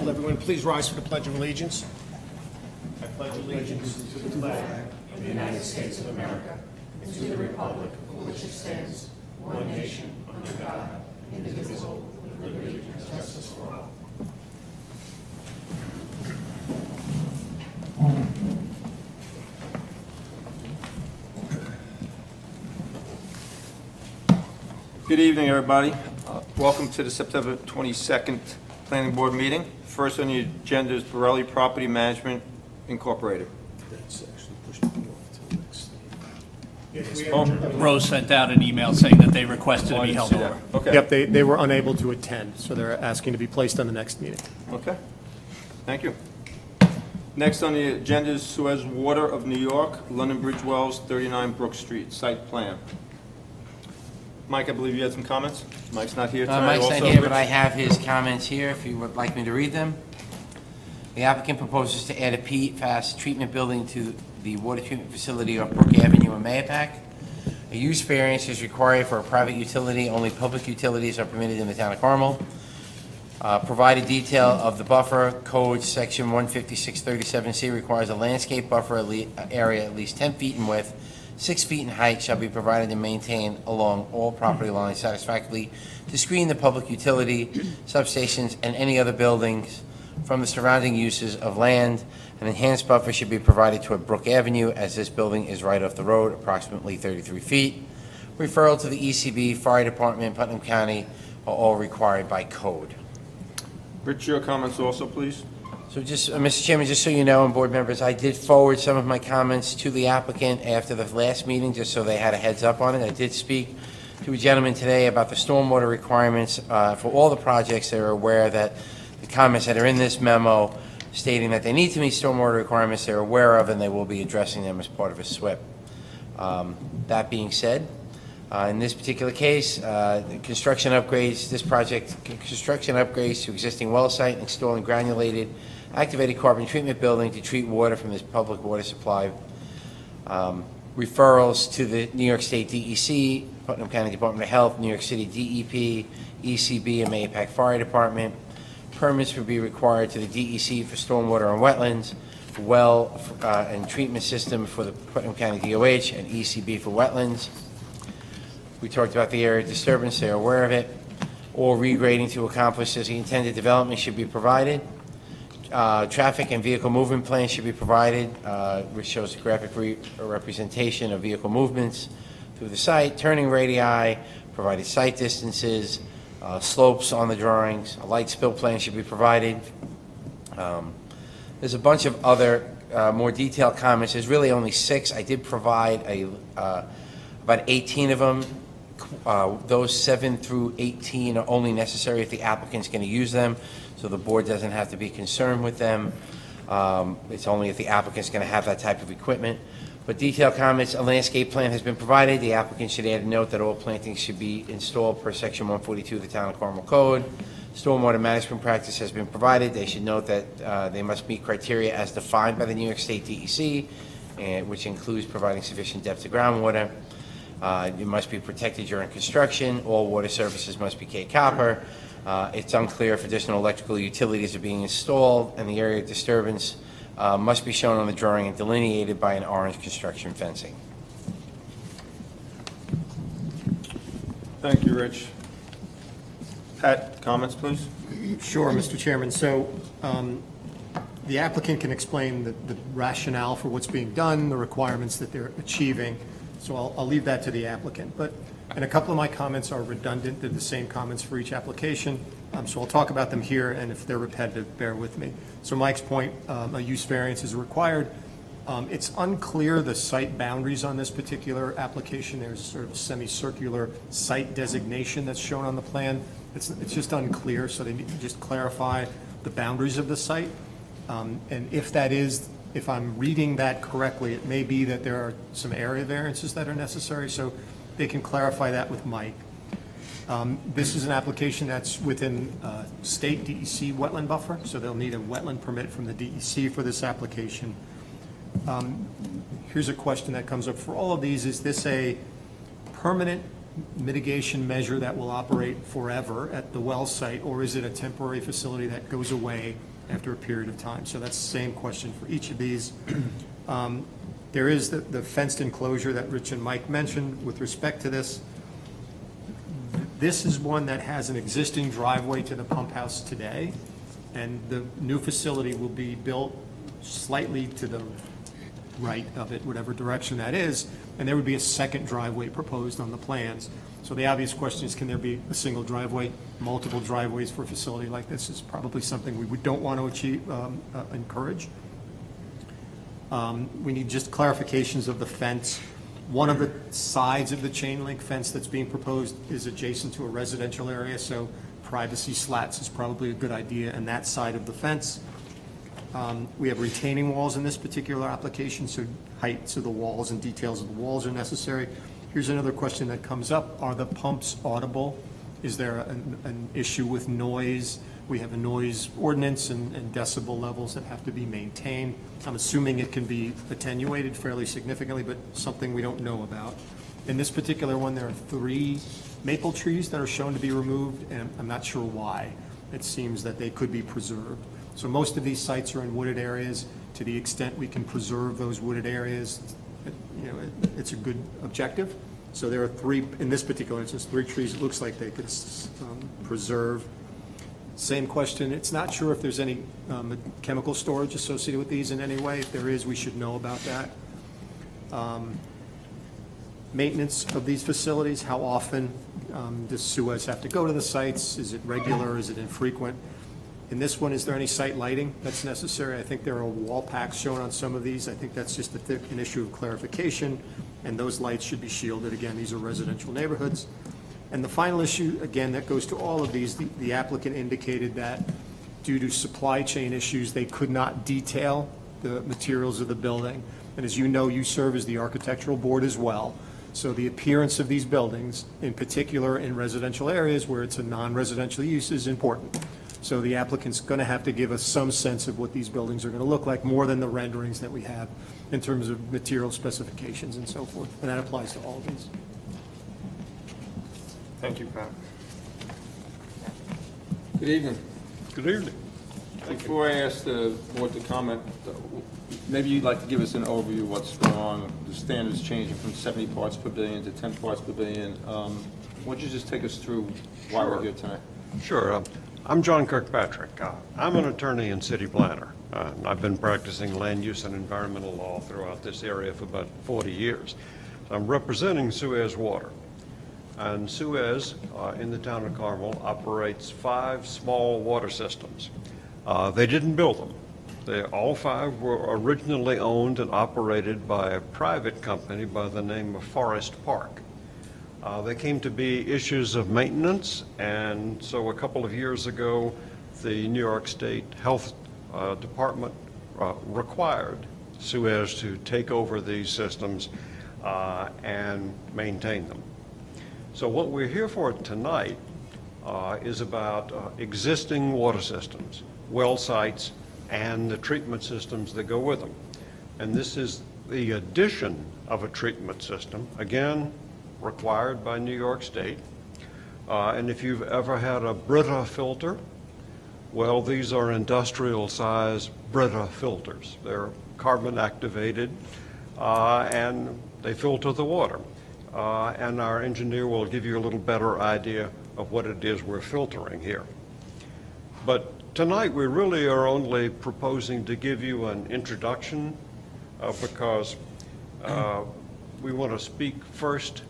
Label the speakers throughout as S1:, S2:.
S1: Will everyone please rise for the Pledge of Allegiance? I pledge allegiance to the flag of the United States of America and to the republic for which it stands, one nation, under God, indivisible, with liberty and justice for all.
S2: Good evening, everybody. Welcome to the September 22nd Planning Board meeting. First on the agenda is Borelli Property Management Incorporated.
S1: That's actually pushed off to the next.
S3: Rose sent out an email saying that they requested to be held over.
S2: Okay.
S1: Yep, they were unable to attend, so they're asking to be placed on the next meeting.
S2: Okay. Thank you. Next on the agenda is Suez Water of New York, London Bridge Wells, 39 Brook Street, site plan. Mike, I believe you had some comments? Mike's not here tonight.
S4: Mike's
S2: Also,
S4: not here, but
S2: Rich?
S4: I have his comments here if you would like me to read them. The applicant proposes to add a PFAS treatment building to the water treatment facility off Brook Avenue in Mayapack. A use variance is required for a private utility. Only public utilities are permitted in the town of Carmel. Provide a detail of the buffer. Code section 15637C requires a landscape buffer area at least 10 feet in width, 6 feet in height shall be provided and maintained along all property lines satisfactorily to screen the public utility, substations, and any other buildings from the surrounding uses of land. An enhanced buffer should be provided toward Brook Avenue, as this building is right off the road, approximately 33 feet. Referral to the ECB, Fire Department, Putnam County are all required by code.
S2: Rich, your comments also, please.
S4: So just, Mr. Chairman, just so you know, and board members, I did forward some of my comments to the applicant after the last meeting, just so they had a heads up on it. I did speak to a gentleman today about the stormwater requirements for all the projects. They're aware that the comments that are in this memo stating that they need to meet stormwater requirements, they're aware of, and they will be addressing them as part of a SWIP. That being said, in this particular case, construction upgrades to existing well site, installing granulated activated carbon treatment building to treat water from this public water supply. Referrals to the New York State DEC, Putnam County Department of Health, New York City DEP, ECB, and Mayapack Fire Department. Permits would be required to the DEC for stormwater and wetlands, well and treatment system for the Putnam County DOH, and ECB for wetlands. We talked about the area disturbance, they're aware of it. All regrading to accomplish as the intended development should be provided. Traffic and vehicle movement plans should be provided, which shows a graphic representation of vehicle movements through the site, turning radii, provided site distances, slopes on the drawings. A light spill plan should be provided. There's a bunch of other more detailed comments. There's really only 6. I did provide about 18 of them. Those 7 through 18 are only necessary if the applicant's going to use them, so the board doesn't have to be concerned with them. It's only if the applicant's going to have that type of equipment. But detailed comments, a landscape plan has been provided. The applicant should add a note that all plantings should be installed per section 142 of the Town of Carmel Code. Stormwater management practice has been provided. They should note that they must meet criteria as defined by the New York State DEC, which includes providing sufficient depth to groundwater. It must be protected during construction. All water services must be K-copper. It's unclear if additional electrical utilities are being installed, and the area of disturbance must be shown on the drawing and delineated by an orange construction fencing.
S2: Thank you, Rich. Pat, comments, please?
S1: Sure, Mr. Chairman. So the applicant can explain the rationale for what's being done, the requirements that they're achieving. So I'll leave that to the applicant. And a couple of my comments are redundant. They're the same comments for each application. So I'll talk about them here, and if they're repetitive, bear with me. So Mike's point, a use variance is required. It's unclear the site boundaries on this particular application. There's sort of a semicircular site designation that's shown on the plan. It's just unclear, so they need to just clarify the boundaries of the site. And if I'm reading that correctly, it may be that there are some area variances that are necessary, so they can clarify that with Mike. This is an application that's within state DEC wetland buffer, so they'll need a wetland permit from the DEC for this application. Here's a question that comes up for all of these. Is this a permanent mitigation measure that will operate forever at the well site, or is it a temporary facility that goes away after a period of time. So that's the same question for each of these. There is the fenced enclosure that Rich and Mike mentioned with respect to this. This is one that has an existing driveway to the pump house today, and the new facility will be built slightly to the right of it, whatever direction that is, and there would be a second driveway proposed on the plans. So the obvious question is, can there be a single driveway? Multiple driveways for a facility like this is probably something we don't want to encourage. We need just clarifications of the fence. One of the sides of the chain link fence that's being proposed is adjacent to a residential area, so privacy slats is probably a good idea on that side of the fence. We have retaining walls in this particular application, so heights of the walls and details of the walls are necessary. Here's another question that comes up. Are the pumps audible? Is there an issue with noise? We have a noise ordinance and decibel levels that have to be maintained. I'm assuming it can be attenuated fairly significantly, but something we don't know about. In this particular one, there are 3 maple trees that are shown to be removed, and I'm not sure why. It seems that they could be preserved. So most of these sites are in wooded areas. To the extent we can preserve those wooded areas, it's a good objective. So there are 3, in this particular instance, 3 trees it looks like they could preserve. Same question, it's not sure if there's any chemical storage associated with these in any way. If there is, we should know about that. Maintenance of these facilities, how often does Suez have to go to the sites? Is it regular, is it infrequent? In this one, is there any site lighting that's necessary? I think there are wall packs shown on some of these. I think that's just an issue of clarification, and those lights should be shielded. Again, these are residential neighborhoods. And the final issue, again, that goes to all of these, the applicant indicated that due to supply chain issues, they could not detail the materials of the building. And as you know, you serve as the architectural board as well. So the appearance of these buildings, in particular in residential areas where it's a non-residential use, is important. So the applicant's going to have to give us some sense of what these buildings are going to look like, more than the renderings that we have in terms of material specifications and so forth. And that applies to all of these.
S2: Thank you, Pat. Good evening.
S5: Good evening.
S2: Before I ask the board to comment, maybe you'd like to give us an overview of what's going on, the standards changing from 70 parts per billion to 10 parts per billion. Why don't you just take us through why we're here tonight?
S5: Sure. I'm John Kirkpatrick. I'm an attorney and city planner. I've been practicing land use and environmental law throughout this area for about 40 years. I'm representing Suez Water. And Suez, in the town of Carmel, operates 5 small water systems. They didn't build them. All 5 were originally owned and operated by a private company by the name of Forest Park. They came to be issues of maintenance, and so a couple of years ago, the New York State Health Department required Suez to take over these systems and maintain them. So what we're here for tonight is about existing water systems, well sites, and the treatment systems that go with them. And this is the addition of a treatment system, again, required by New York State. And if you've ever had a Brita filter, well, these are industrial size Brita filters. They're carbon activated and they filter the water. And our engineer will give you a little better idea of what it is we're filtering here. But tonight we really are only proposing to give you an introduction because we want to speak first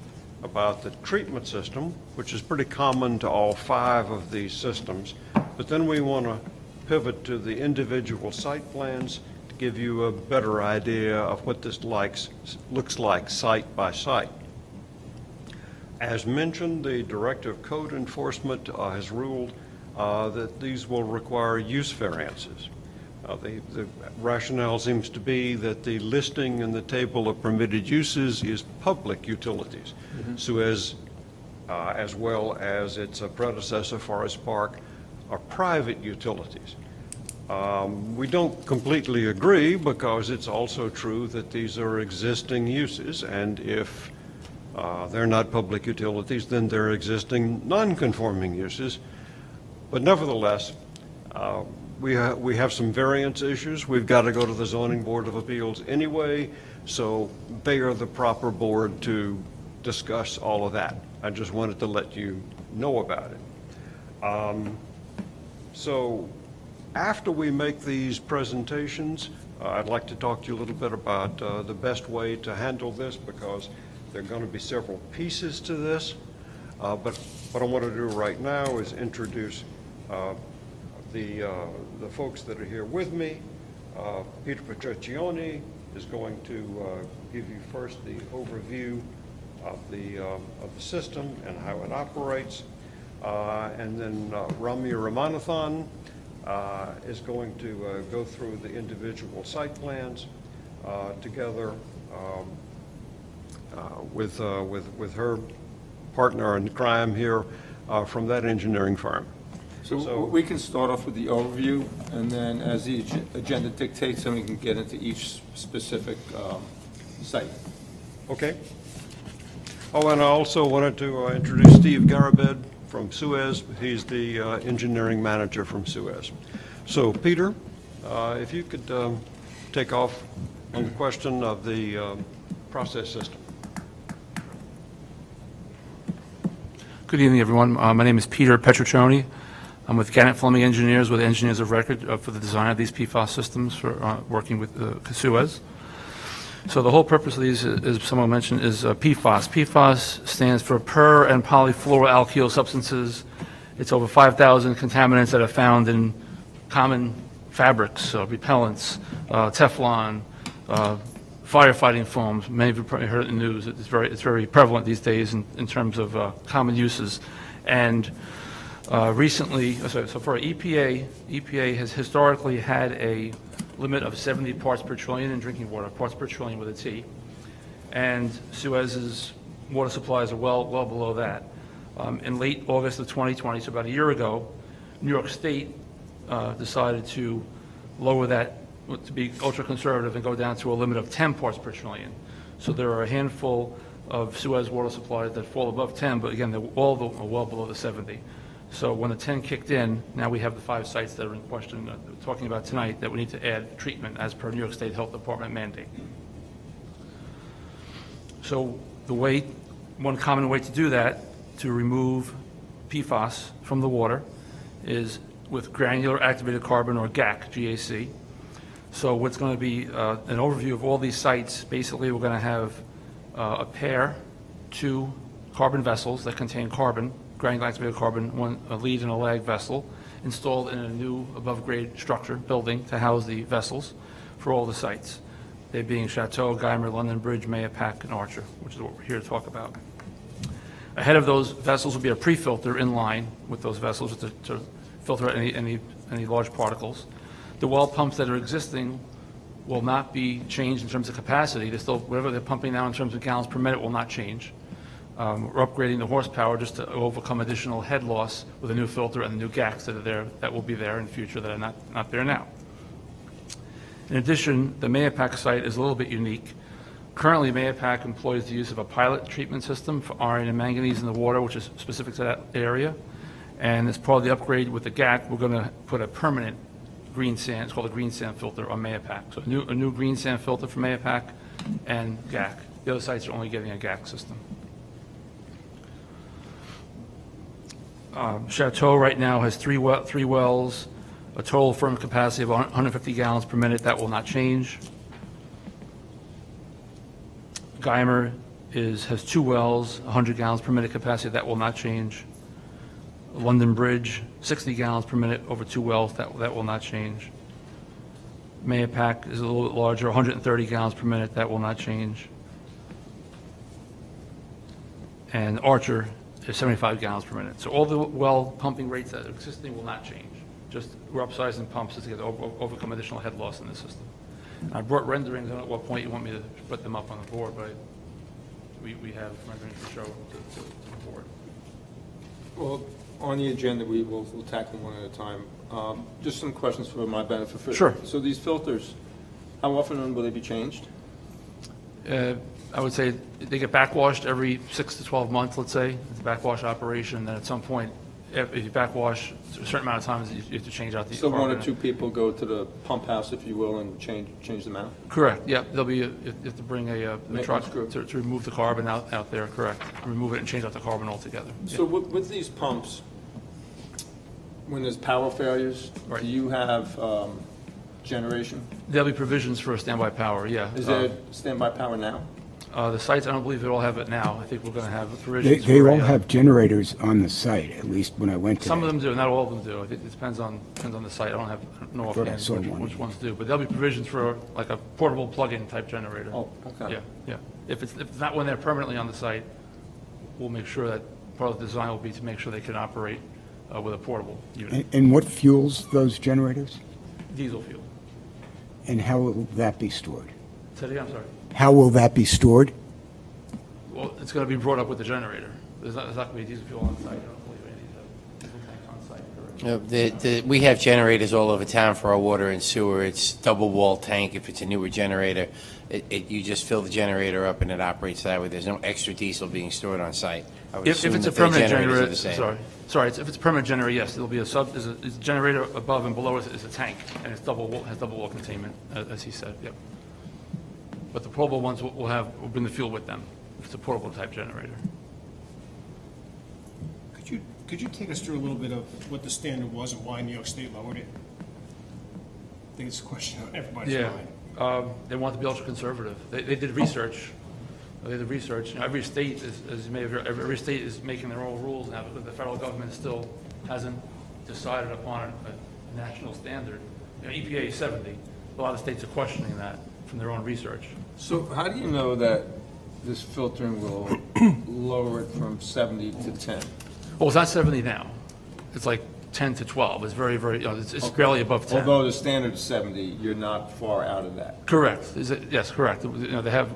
S5: about the treatment system, which is pretty common to all 5 of these systems, but then we want to pivot to the individual site plans to give you a better idea of what this looks like site by site. As mentioned, the Director of Code Enforcement has ruled that these will require use variances. The rationale seems to be that the listing in the table of permitted uses is public utilities. Suez, as well as its predecessor, Forest Park, are private utilities. We don't completely agree because it's also true that these are existing uses, and if they're not public utilities, then they're existing non-conforming uses. But nevertheless, we have some variance issues. We've got to go to the Zoning Board of Appeals anyway, so they are the proper board to discuss all of that. I just wanted to let you know about it. So after we make these presentations, I'd like to talk to you a little bit about the best way to handle this, because there are going to be several pieces to this. But what I want to do right now is introduce the folks that are here with me. Peter Petriccioni is going to give you first the overview of the system and how it operates. And then Ramya Ramanathan is going to go through the individual site plans together with her partner in crime here from that engineering firm.
S2: So we can start off with the overview, and then as the agenda dictates, then we can get into each specific site.
S5: Okay. Oh, and I also wanted to introduce Steve Garabed from Suez. He's the engineering manager from Suez. So, Peter, if you could take off on the question of the process system.
S6: Good evening, everyone. My name is Peter Petriccioni. I'm with Gannett Fleming Engineers, with engineers of record for the design of these PFAS systems for working with Suez. So the whole purpose of these, as someone mentioned, is PFAS. PFAS stands for per and polyfluoroalkyl substances. It's over 5,000 contaminants that are found in common fabrics, repellents, Teflon, firefighting foams. Many of you probably heard it in the news. It's very prevalent these days in terms of common uses. And recently, so for EPA has historically had a limit of 70 parts per trillion in drinking water, parts per trillion with a T. And Suez's water supplies are well below that. In late August of 2020, so about a year ago, New York State decided to lower that to be ultra-conservative and go down to a limit of 10 parts per trillion. So there are a handful of Suez water supplies that fall above 10, but again, they're all well below the 70. So when the 10 kicked in, now we have the 5 sites that are in question, talking about tonight, that we need to add treatment as per New York State Health Department mandate. So one common way to do that, to remove PFAS from the water, is with granular activated carbon, or GAC, GAC. So what's going to be an overview of all these sites. Basically, we're going to have a pair, 2 carbon vessels that contain carbon, granular activated carbon, a lead and a lag vessel, installed in a new above-grade structure, building, to house the vessels for all the sites. They being Chateau, Guymer, London Bridge, Mayapack, and Archer, which is what we're here to talk about. Ahead of those vessels will be a pre-filter in line with those vessels to filter any large particles. The well pumps that are existing will not be changed in terms of capacity. They're still, whatever they're pumping now in terms of gallons per minute will not change. We're upgrading the horsepower just to overcome additional head loss with a new filter and the new GACs that are there, that will be there in the future, that are not there now. In addition, the Mayapack site is a little bit unique. Currently, Mayapack employs the use of a pilot treatment system for iron and manganese in the water, which is specific to that area. And as part of the upgrade with the GAC, we're going to put a permanent green sand, it's called a green sand filter on Mayapack. So a new green sand filter for Mayapack and GAC. The other sites are only getting a GAC system. Chateau right now has three wells, a total firm capacity of 150 gallons per minute. That will not change. Guymer has 2 wells, 100 gallons per minute capacity. That will not change. London Bridge, 60 gallons per minute over 2 wells. That will not change. Mayapack is a little bit larger, 130 gallons per minute. That will not change. And Archer is 75 gallons per minute. So all the well pumping rates that are existing will not change. Just we're upsizing pumps to get overcome additional head loss in the system. I brought renderings. I don't know at what point you want me to put them up on the board, but we have renderings to show to the board.
S2: Well, on the agenda, we'll tackle them one at a time. Just some questions for my benefit.
S6: Sure.
S2: So these filters, how often will they be changed?
S6: I would say they get backwashed every 6 to 12 months, let's say. It's a backwash operation, and then at some point, if you backwash a certain amount of times, you have to change out the
S2: So one or
S6: carbon.
S2: two people go to the pump house, if you will, and change them out?
S6: Correct, yeah, there'll be, you have to bring a
S2: Maintenance
S6: truck
S2: crew.
S6: to remove the carbon out there, correct. Remove it and change out the carbon altogether.
S2: So with these pumps, when there's power failures,
S6: Right.
S2: do you have generation?
S6: There'll be provisions for standby power, yeah.
S2: Is there standby power now?
S6: The sites, I don't believe they all have it now. I think we're going to have
S7: They,
S6: provisions.
S7: they
S6: for
S7: all
S6: a,
S7: have generators on the site, at least when I went to
S6: Some of
S7: them.
S6: them do, not all of them do. It depends on the site. I don't know
S7: Thought I
S6: offhand
S7: saw one.
S6: which ones do. But there'll be provisions for like a portable plug-in type generator.
S2: Oh, okay.
S6: Yeah, yeah. If it's not when they're permanently on the site, we'll make sure that part of the design will be to make sure they can operate with a portable unit,
S7: And what fuels those generators?
S6: diesel fuel.
S7: And how will that be stored?
S6: Say it again, I'm sorry.
S7: How will that be stored?
S6: Well, it's going to be brought up with the generator. There's not going to be diesel fuel on site. I don't believe any diesel tanks on site, correct?
S4: We have generators all over town for our water and sewer. It's double wall tank if it's a newer generator. You just fill the generator up and it operates that way. There's no extra diesel being stored on site. I would
S6: If
S4: assume
S6: it's a
S4: that their
S6: permanent
S4: generators are
S6: generator,
S4: the same.
S6: if it's a permanent generator, yes, there'll be there's a generator above and below it is a tank, and it's has double wall containment, as he said, yep. But the portable ones will bring the fuel with them. It's a portable type generator.
S8: Could you take us through a little bit of what the standard was and why New York State lowered it? I think it's a question on everybody's
S6: Yeah,
S8: mind.
S6: they want to be ultra conservative. They did research. They did research. You know, every state is, as you may have heard, every state is making their own rules now, but the federal government still hasn't decided upon a national standard. You know, EPA is 70. A lot of states are questioning that from their own research.
S2: So how do you know that this filtering will lower it from 70 to 10?
S6: Well, it's not 70 now. It's like 10 to 12. It's very, very, it's barely above 10.
S2: Although the standard is 70, you're not far out of that.
S6: Correct. Yes, correct. You know, they have,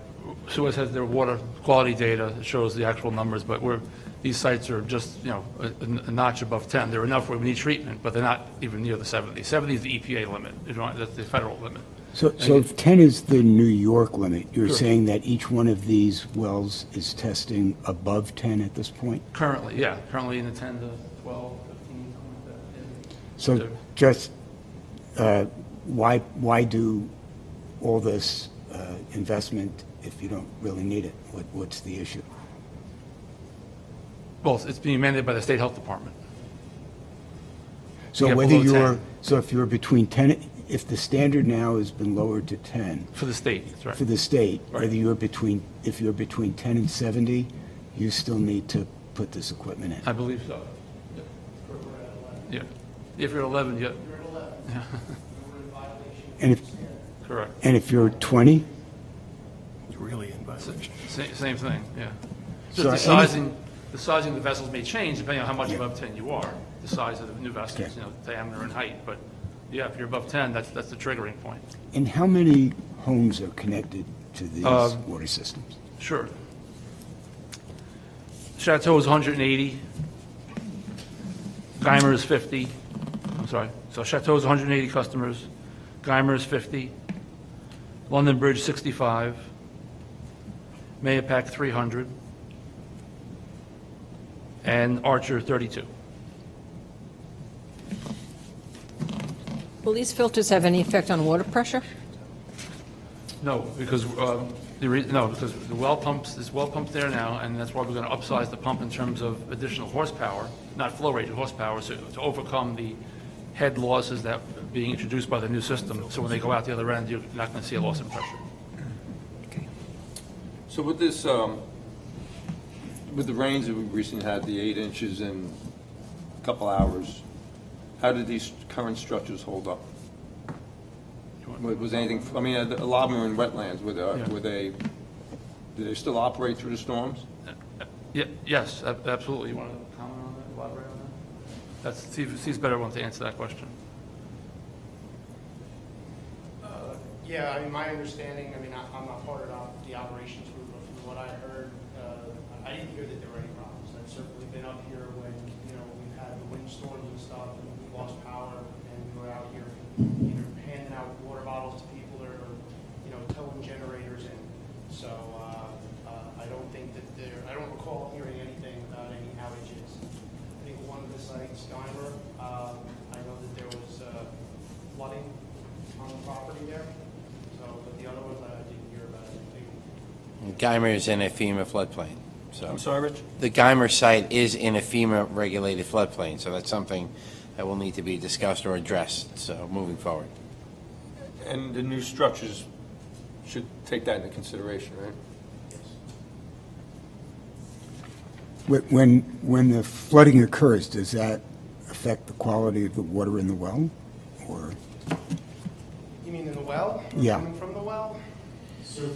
S6: Suez has their water quality data that shows the actual numbers, but these sites are just, a notch above 10. They're enough where we need treatment, but they're not even near the 70. 70 is the EPA limit. That's the federal limit.
S7: So if 10 is the New York limit, you're
S6: Sure.
S7: saying that each one of these wells is testing above 10 at this point?
S6: Currently, yeah. Currently in the 10 to 12, 15, something like that.
S7: So
S6: Sure.
S7: just, why do all this investment if you don't really need it? What's the issue?
S6: Well, it's being mandated by the state health department.
S7: So
S6: Yeah,
S7: whether
S6: below
S7: you're,
S6: 10.
S7: so if you're between 10, if the standard now has been lowered to 10
S6: For the state, that's right.
S7: for the state,
S6: Right.
S7: whether you're between, if you're between 10 and 70, you still need to put this equipment in.
S6: I believe so. Yeah. If you're at 11, yeah,
S7: And if,
S6: correct.
S7: and if you're 20,
S8: It's really in violation.
S6: Same thing, yeah.
S7: So
S6: Just the
S7: any-
S6: sizing of the vessels may change depending on how much above 10 you are, the size of the new vessels,
S7: Okay.
S6: diameter and height. But yeah, if you're above 10, that's the triggering point.
S7: and how many homes are connected to these
S6: Um,
S7: water systems?
S6: Sure. Chateau is 180. Guymer is 50. I'm sorry. So Chateau is 180 customers. Guymer is 50. London Bridge, 65. Mayapack, 300. And Archer, 32.
S9: Will these filters have any effect on water pressure?
S6: No, because, because the well pumps, there's well pumps there now, and that's why we're going to upsize the pump in terms of additional horsepower, not flow rate, horsepower, so to overcome the head losses that are being introduced by the new system. So when they go out the other end, you're not going to see a loss in pressure.
S2: So with this, with the rains that we recently had, the 8 inches in a couple hours, how did these current structures hold up? Was anything, I mean, a lot of them are in wetlands, did they still operate through the storms?
S6: Yeah, yes, absolutely. You want to comment on that, elaborate on that? Steve's better one to answer that question.
S10: Yeah, I mean, my understanding, I mean, I'm not part of the operations group, but from what I heard, I didn't hear that there were any problems. I've certainly been up here when, we've had the windstorms and stuff, and we lost power, and we were out here either handing out water bottles to people or, towing generators in. So, I don't think that I don't recall hearing anything about any outages. I think one of the sites
S4: Geimer is in a FEMA floodplain, so.
S2: I'm sorry, Rich?
S4: The Geimer site is in a FEMA-regulated floodplain, so that's something that will need to be discussed or addressed, so moving forward.
S2: And the new structures should take that into consideration, right?
S7: When the flooding occurs, does that affect the quality of the water in the well? Or,
S10: You mean in the well? Or
S7: Yeah.
S10: Coming from the well? Sorry.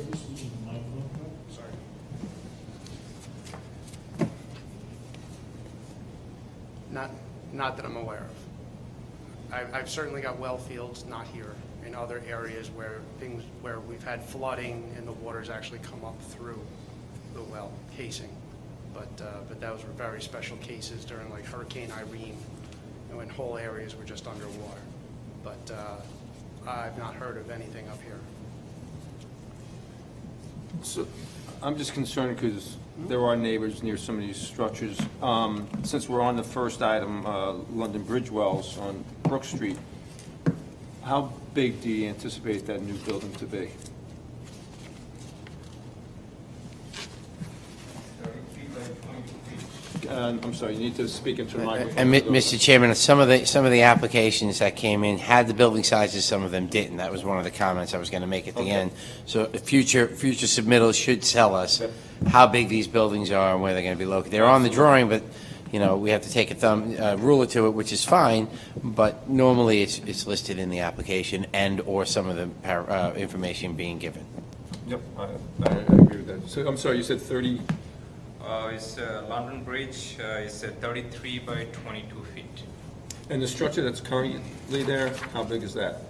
S10: Not that I'm aware of. I've certainly got well fields, not here, in other areas where we've had flooding and the water's actually come up through the well casing. But those were very special cases during like Hurricane Irene, when whole areas were just underwater. But I've not heard of anything up here.
S2: So, I'm just concerned because there are neighbors near some of these structures. Since we're on the first item, London Bridge Wells on Brook Street, how big do you anticipate that new building to be? I'm sorry, you need to speak into the microphone.
S4: And Mr. Chairman, some of the applications that came in had the building sizes, some of them didn't. That was one of the comments I was going to make at the
S2: Okay.
S4: end. So future submittals should tell us how big these buildings are and where they're going to be located. They're on the drawing, but, you know, we have to take a ruler to it, which is fine, but normally it's listed in the application and/or some of the information being given.
S2: Yep, I agree with that. So, I'm sorry, you said 30?
S11: It's London Bridge. It's 33 by 22 feet.
S2: And the structure that's currently there, how big is that?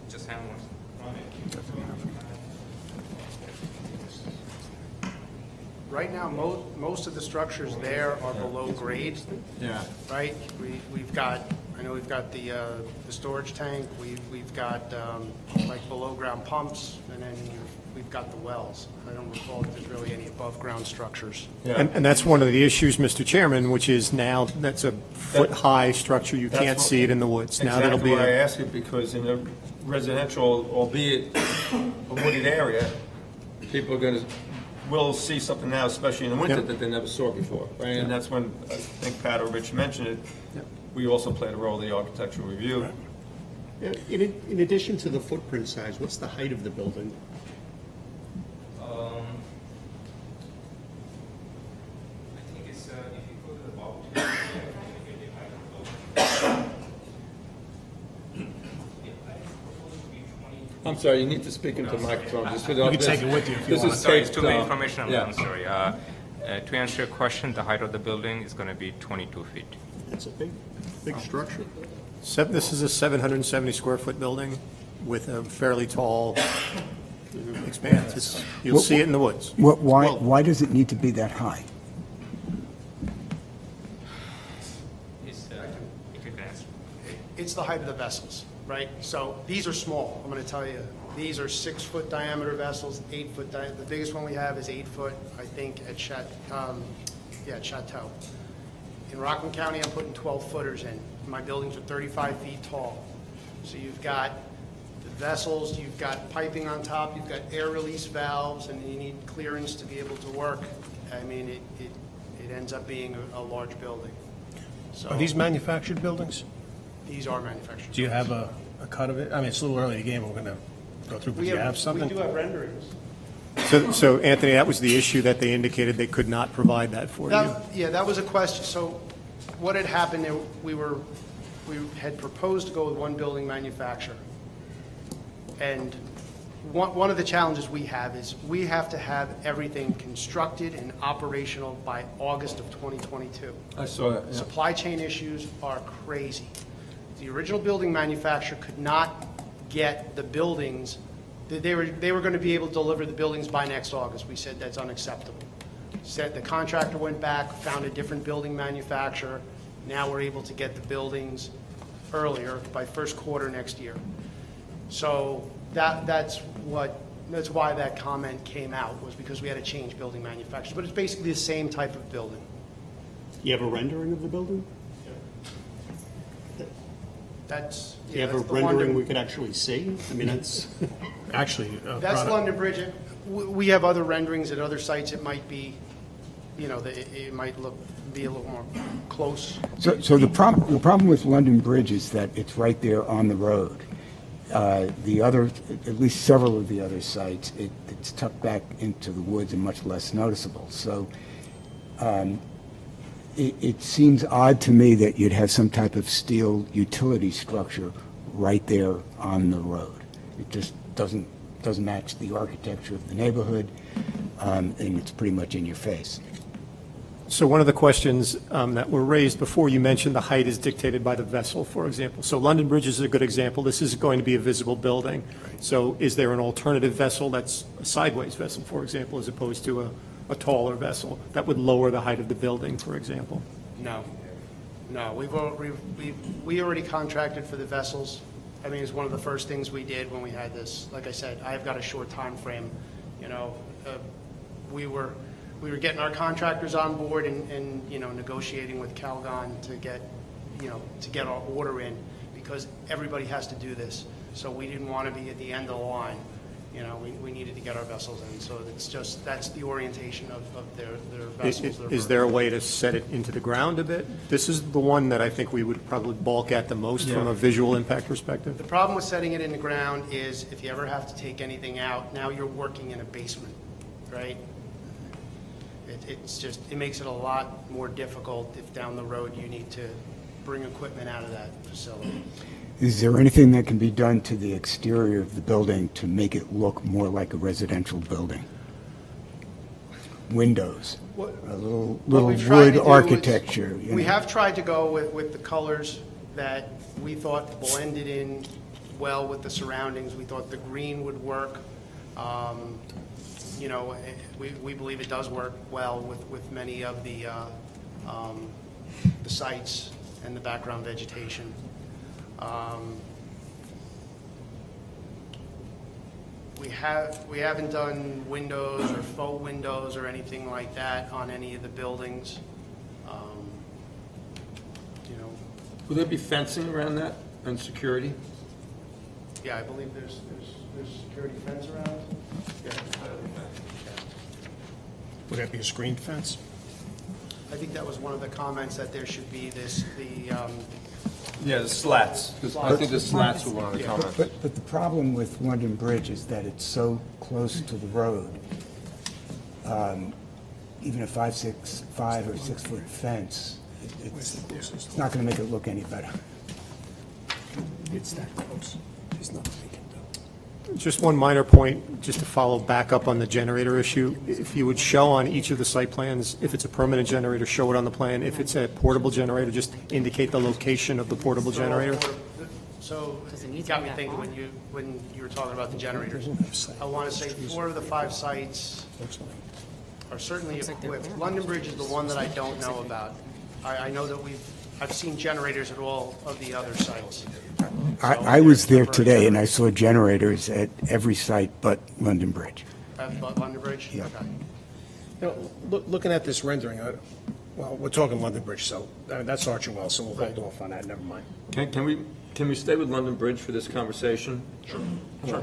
S11: Just hang on.
S10: Right now, most of the structures there are below grade,
S2: Yeah.
S10: right? We've got, I know we've got the storage tank, we've got like below-ground pumps, and then we've got the wells. I don't recall if there's really any above-ground structures.
S1: And that's one of the issues, Mr. Chairman, which is now, that's a foot-high structure, you can't see it in the woods. Now that'll
S2: Exactly
S1: be
S2: why I
S1: a,
S2: ask it, because in a residential, albeit a wooded area, people will see something now, especially in the winter,
S1: Yep.
S2: that they never saw before, right? And that's when, I think Pat or Rich mentioned it, we also played a role in the architectural review.
S8: In addition to the footprint size, what's the height of the building?
S11: I think it's, if you go to the bottom,
S2: I'm sorry, you need to speak into the microphone. You
S8: can take it with you if you want.
S11: sorry, it's too much information.
S2: Yeah.
S11: I'm sorry. To answer your question, the height of the building is going to be 22 feet.
S8: It's a big structure.
S1: this is a 770-square-foot building with a fairly tall expanse. You'll see it in the woods.
S7: why does it need to be that high?
S11: It's, if you can answer.
S10: It's the height of the vessels, right? So these are small, I'm going to tell you. These are 6-foot diameter vessels, 8-foot diameter. The biggest one we have is 8 foot, I think, at Chateau. In Rockland County, I'm putting 12-footers in. My buildings are 35 feet tall. So you've got the vessels, you've got piping on top, you've got air release valves, and you need clearance to be able to work. I mean, it ends up being a large building. So
S8: Are these manufactured buildings?
S10: these are manufactured.
S8: Do you have a cut of it? I mean, it's a little early in the game, we're going to go through, but do you have something?
S10: We do have renderings.
S1: So Anthony, that was the issue that they indicated they could not provide that for you.
S10: Yeah, that was a question. So what had happened, we had proposed to go with one building manufacturer. And one of the challenges we have is we have to have everything constructed and operational by August of 2022.
S2: I saw that, yeah.
S10: Supply chain issues are crazy. The original building manufacturer could not get the buildings, they were going to be able to deliver the buildings by next August. We said that's unacceptable. Said the contractor went back, found a different building manufacturer. Now we're able to get the buildings earlier, by first quarter next year. So that's why that comment came out, was because we had to change building manufacturers. But it's basically the same type of building.
S8: You have a rendering of the building?
S10: That's,
S8: Do you
S10: yeah,
S8: have a
S10: that's the one
S8: rendering we
S10: that,
S8: could actually see? I mean, that's, actually
S10: That's
S8: brought up.
S10: London Bridge. We have other renderings at other sites. It might be, it might be a little more close.
S7: So the problem with London Bridge is that it's right there on the road. The other, at least several of the other sites, it's tucked back into the woods and much less noticeable. So it seems odd to me that you'd have some type of steel utility structure right there on the road. It just doesn't match the architecture of the neighborhood, and it's pretty much in your face.
S1: So one of the questions that were raised before, you mentioned the height is dictated by the vessel, for example. So London Bridge is a good example. This is going to be a visible building. So is there an alternative vessel that's a sideways vessel, for example, as opposed to a taller vessel that would lower the height of the building, for example?
S10: No. We already contracted for the vessels. I mean, it's one of the first things we did when we had this. Like I said, I've got a short time frame. We were getting our contractors on board and negotiating with Calgon to get our order in, because everybody has to do this. So we didn't want to be at the end of the line. We needed to get our vessels in. So that's the orientation of their vessels.
S1: Is there a way to set it into the ground a bit? This is the one that I think we would probably balk at the most from a visual impact perspective.
S10: The problem with setting it in the ground is if you ever have to take anything out, now you're working in a basement, right? It makes it a lot more difficult if down the road you need to bring equipment out of that facility.
S7: Is there anything that can be done to the exterior of the building to make it look more like a residential building? Windows, a little
S10: we've tried to
S7: wood
S10: do is-
S7: architecture.
S10: We have tried to go with the colors that we thought blended in well with the surroundings. We thought the green would work. We believe it does work well with many of the sites and the background vegetation. We haven't done windows or faux windows or anything like that on any of the buildings.
S2: Will there be fencing around that and security?
S10: Yeah, I believe there's security fence around. Yeah.
S8: Would that be a screened fence?
S10: I think that was one of the comments, that there should be
S2: Yeah, the slats. I think the slats were one of the comments.
S7: But the problem with London Bridge is that it's so close to the road. Even a 5 or 6 foot fence, it's not going to make it look any better.
S8: It's that close. There's nothing we can do.
S1: Just one minor point, just to follow back up on the generator issue. If you would show on each of the site plans, if it's a permanent generator, show it on the plan. If it's a portable generator, just indicate the location of the portable generator.
S10: So you got me thinking when you were talking about the generators. I want to say 4 of the 5 sites are certainly equipped. London Bridge is the one that I don't know about. I know that I've seen generators at all of the other sites.
S7: I was there today, and I saw generators at every site but London Bridge.
S10: But London Bridge?
S7: Yeah.
S10: Okay.
S8: Looking at this rendering, well, we're talking London Bridge, so that's Archer Wells, so we'll hold off on that, never mind.
S2: Can we stay with London Bridge for this conversation? Sure.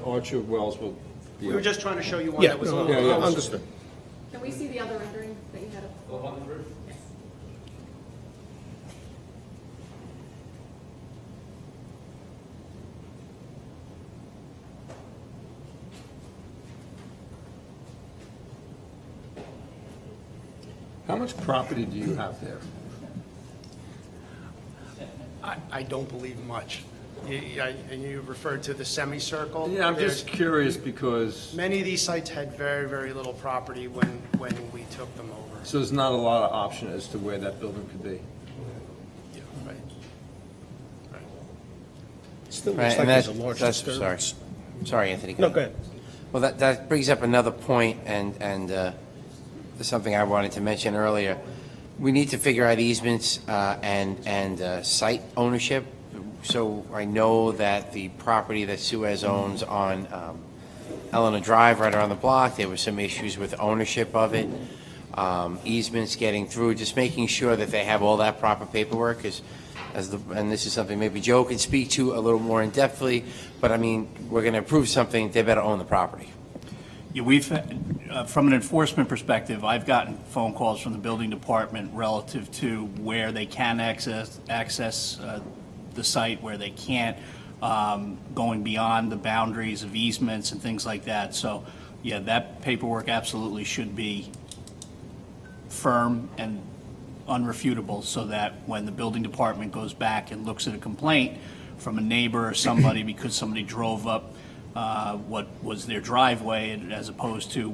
S2: Archer Wells will be.
S10: We were just trying to show you one
S8: Yeah,
S10: that was a little
S2: yeah,
S10: closer.
S8: understood.
S12: Can we see the other rendering that you had up?
S2: The London Bridge?
S12: Yes.
S2: How much property do you have there?
S10: I don't believe much. And you referred to the semicircle?
S2: Yeah, I'm just curious because,
S10: Many of these sites had very, very little property when we took them over.
S2: so there's not a lot of option as to where that building could be.
S10: Yeah, right. Right.
S8: Still
S4: Right,
S8: looks like
S4: and
S8: there's a large
S4: that's,
S8: disturbance.
S4: sorry, Anthony.
S8: No, go ahead.
S4: Well, that brings up another point, and something I wanted to mention earlier. We need to figure out easements and site ownership. So I know that the property that Suez owns on Eleanor Drive, right around the block, there were some issues with ownership of it, easements getting through, just making sure that they have all that proper paperwork, because and this is something maybe Joe could speak to a little more in-depthly, but I mean, we're going to approve something, they better own the property.
S3: Yeah, we've, from an enforcement perspective, I've gotten phone calls from the building department relative to where they can access the site, where they can't, going beyond the boundaries of easements and things like that. So, yeah, that paperwork absolutely should be firm and unrefutable, so that when the building department goes back and looks at a complaint from a neighbor or somebody because somebody drove up what was their driveway as opposed to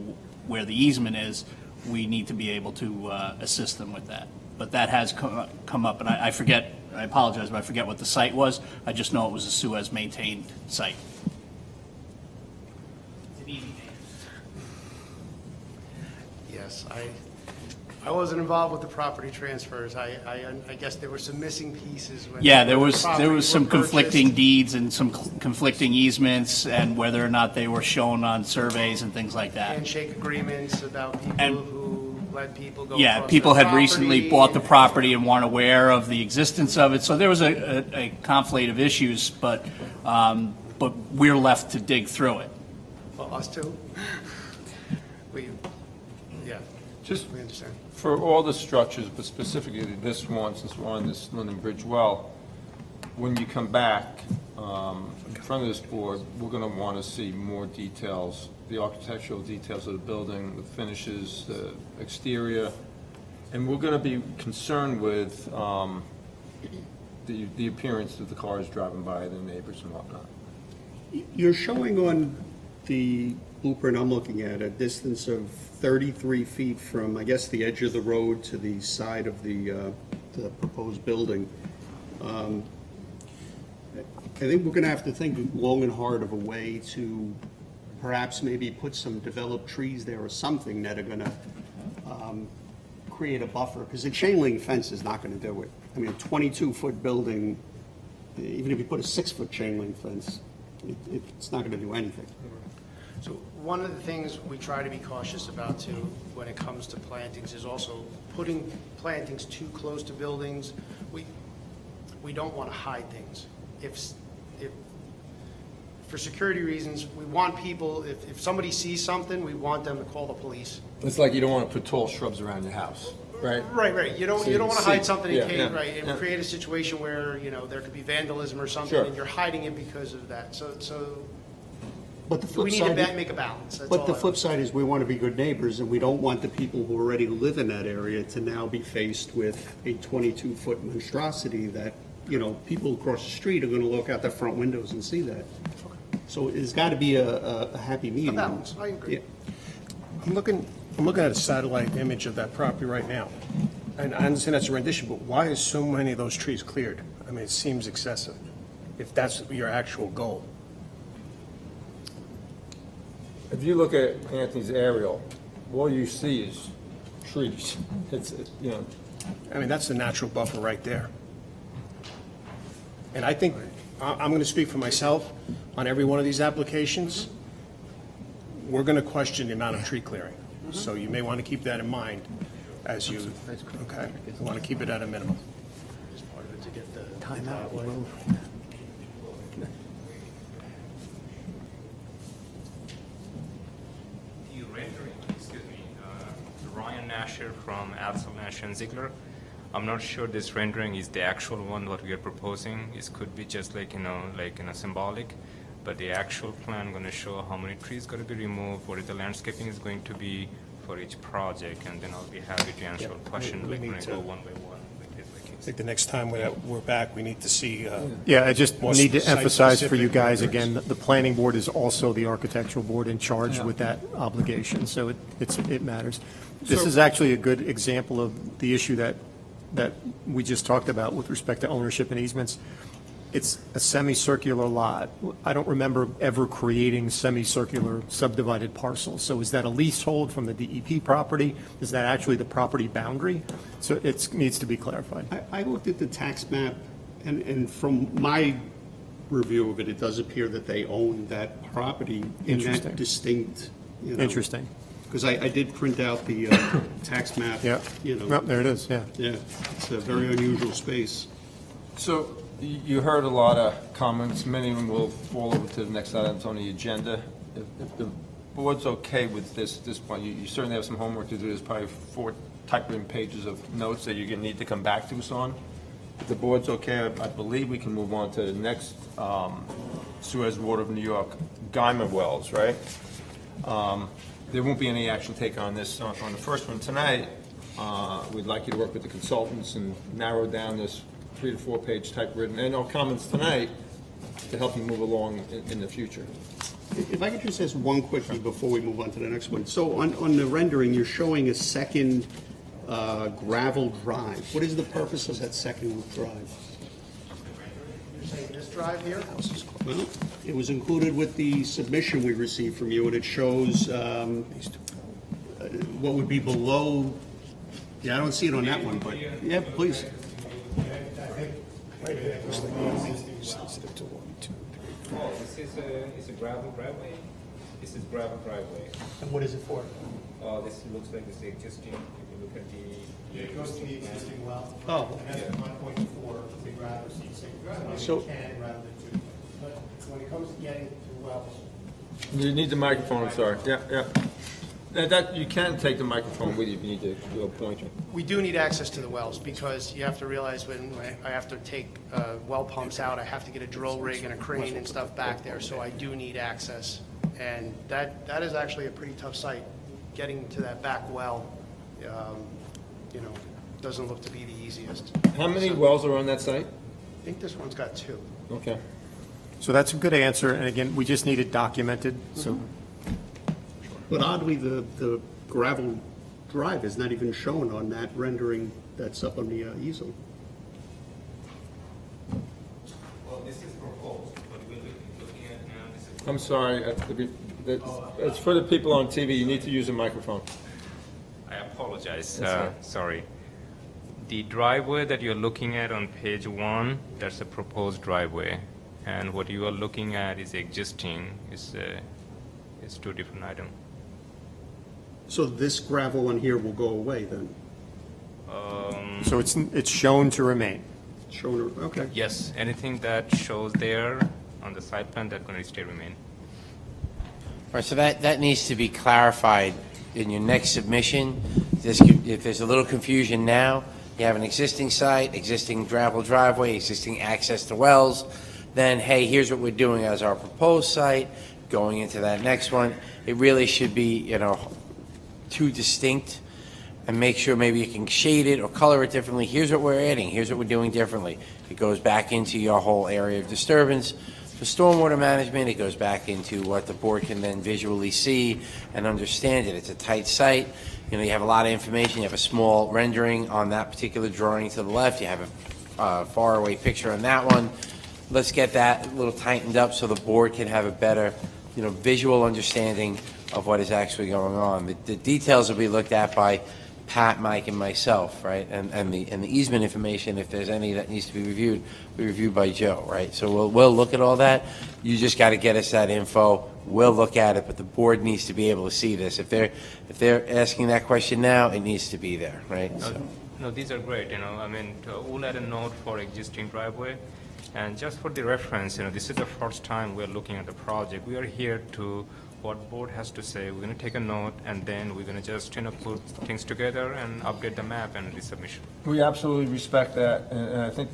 S3: where the easement is, we need to be able to assist them with that. But that has come up, and I forget, I apologize, but I forget what the site was. I just know it was a Suez-maintained site. It's an easy name.
S10: Yes, I wasn't involved with the property transfers. I guess there were some missing pieces.
S3: Yeah, there was
S10: properties
S3: some
S10: were
S3: conflicting
S10: purchased.
S3: deeds and some conflicting easements, and whether or not they were shown on surveys and things like that.
S10: Handshake agreements about people
S3: And-
S10: who let people go
S3: Yeah,
S10: across
S3: people
S10: their
S3: had recently
S10: property.
S3: bought the property and weren't aware of the existence of it, so there was a conflict of issues, but we're left to dig through it.
S10: Well, us too. Yeah,
S2: Just
S10: we understand.
S2: for all the structures, but specifically this one, since we're on this London Bridge well, when you come back in front of this board, we're going to want to see more details, the architectural details of the building, the finishes, the exterior, and we're going to be concerned with the appearance of the cars driving by, the neighbors and whatnot.
S13: You're showing on the blueprint I'm looking at a distance of 33 feet from, I guess, the edge of the road to the side of the proposed building. I think we're going to have to think long and hard of a way to perhaps maybe put some developed trees there or something that are going to create a buffer, because a chain link fence is not going to do it. I mean, a 22-foot building, even if you put a 6-foot chain link fence, it's not going to do anything.
S10: So one of the things we try to be cautious about too, when it comes to plantings, is also putting plantings too close to buildings. We don't want to hide things. If for security reasons, we want people, if somebody sees something, we want them to call the police.
S2: It's like you don't want to put tall shrubs around your house, right?
S10: Right. You don't
S2: So you
S10: want to
S2: see-
S10: hide something in
S2: yeah,
S10: case,
S2: yeah,
S10: right, and
S2: yeah.
S10: create a situation where, there could be vandalism or something,
S2: Sure.
S10: and you're hiding it because of that. So
S13: But the
S10: we
S13: flip
S10: need
S13: side,
S10: to make a balance. That's
S13: but
S10: all
S13: the
S10: I-
S13: flip side is we want to be good neighbors, and we don't want the people who already live in that area to now be faced with a 22-foot monstrosity that, people across the street are going to look out their front windows and see that. So there's got to be a happy medium.
S10: balance. I agree.
S13: Yeah.
S8: I'm looking at a satellite image of that property right now. And I understand that's a rendition, but why is so many of those trees cleared? I mean, it seems excessive, if that's your actual goal.
S2: If you look at Anthony's aerial, all you see is trees.
S8: I mean, that's the natural buffer right there. And I think, I'm going to speak for myself, on every one of these applications, we're going to question the amount of tree clearing. So you may want to keep that in mind as you, okay? You want to keep it at a minimum.
S10: Just part of it to get the
S1: Timeout.
S11: The rendering, excuse me, Ryan Nasher from Alsel Nash and Ziegler. I'm not sure this rendering is the actual one what we are proposing. It could be just like symbolic, but the actual plan going to show how many trees going to be removed, what the landscaping is going to be for each project, and then I'll be happy to answer your question
S8: we
S11: like when
S8: need
S11: I
S8: to-
S11: go one by one. Like case by
S8: I
S11: case.
S8: think the next time we're back, we need to see.
S1: Yeah, I just
S8: More
S1: need to emphasize for you
S8: site-specific
S1: guys,
S8: renderings.
S1: again, that the planning board is also the architectural board in charge with that obligation, so it matters. This is actually a good example of the issue that we just talked about with respect to ownership and easements. It's a semicircular lot. I don't remember ever creating semicircular subdivided parcels. So is that a leasehold from the DEP property? Is that actually the property boundary? So it needs to be clarified.
S13: I looked at the tax map, and from my review of it, it does appear that they own that property in
S1: Interesting.
S13: that distinct,
S1: Interesting.
S13: Because I did print out the tax map.
S1: Yeah. Well, there it is, yeah.
S13: Yeah, it's a very unusual space.
S2: So you heard a lot of comments. Many of them will fall over to the next items on the agenda. If the board's okay with this at this point, you certainly have some homework to do. There's probably 4 typewritten pages of notes that you're going to need to come back to us on. If the board's okay, I believe we can move on to the next Suez Water of New York, Guymer Wells, right? There won't be any action taken on this on the first one tonight. We'd like you to work with the consultants and narrow down this 3 to 4 page typewritten, and no comments tonight to help you move along in the future.
S13: If I could just ask one quickly before we move on to the next one. So on the rendering, you're showing a second gravel drive. What is the purpose of that second drive?
S10: You're saying this drive here?
S13: Well, it was included with the submission we received from you, and it shows what would be below. Yeah, I don't see it on that one, but yeah, please.
S11: Oh, this is a gravel driveway. This is gravel driveway.
S10: And what is it for?
S11: This looks like it's existing. If you look at the.
S10: It goes to the existing well.
S13: Oh.
S10: And that's 1.4, the gravel,
S13: So-
S10: can rather than 2. But when it comes to getting to wells,
S2: You need the microphone, I'm sorry. Yeah. That you can take the microphone with you if you need to do a pointer.
S10: we do need access to the wells because you have to realize when I have to take well pumps out, I have to get a drill rig and a crane and stuff back there, so I do need access. And that is actually a pretty tough site. Getting to that back well, doesn't look to be the easiest.
S2: How many wells are on that site?
S10: I think this one's got 2.
S2: Okay.
S1: So that's a good answer, and again, we just need it documented, so.
S13: But oddly, the gravel drive is not even shown on that rendering that's up on the easel.
S11: Well, this is proposed. What we're looking at now, this is.
S2: I'm sorry. It's for the people on TV. You need to use a microphone.
S11: I apologize. Sorry. The driveway that you're looking at on page 1, that's a proposed driveway. And what you are looking at is existing. It's 2 different items.
S13: So this gravel on here will go away then?
S1: So it's shown to remain.
S13: Shown, okay.
S11: Yes, anything that shows there on the site plan, that's going to stay remain.
S4: All right, so that needs to be clarified in your next submission. If there's a little confusion now, you have an existing site, existing gravel driveway, existing access to wells, then, hey, here's what we're doing as our proposed site, going into that next one. It really should be, 2 distinct, and make sure maybe you can shade it or color it differently. Here's what we're adding, here's what we're doing differently. It goes back into your whole area of disturbance. For stormwater management, it goes back into what the board can then visually see and understand it. It's a tight site. You have a lot of information. You have a small rendering on that particular drawing to the left. You have a far away picture on that one. Let's get that a little tightened up so the board can have a better, visual understanding of what is actually going on. The details will be looked at by Pat, Mike, and myself, right? And the easement information, if there's any that needs to be reviewed by Joe, right? So we'll look at all that. You just got to get us that info. We'll look at it, but the board needs to be able to see this. If they're asking that question now, it needs to be there, right?
S11: No, these are great. We'll add a note for existing driveway. And just for the reference, this is the first time we're looking at the project. We are here to what board has to say. We're going to take a note, and then we're going to just put things together and update the map and the submission.
S2: We absolutely respect that, and I think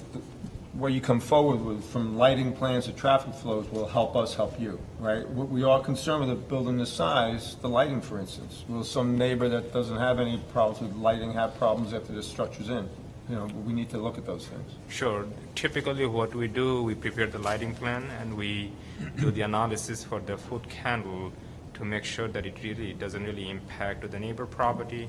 S2: where you come forward with, from lighting plans to traffic flows, will help us help you, right? We are concerned with a building this size, the lighting, for instance. Will some neighbor that doesn't have any problems with lighting have problems after the structure's in? We need to look at those things.
S11: Sure. Typically what we do, we prepare the lighting plan and we do the analysis for the foot candle to make sure that it really doesn't really impact the neighbor property.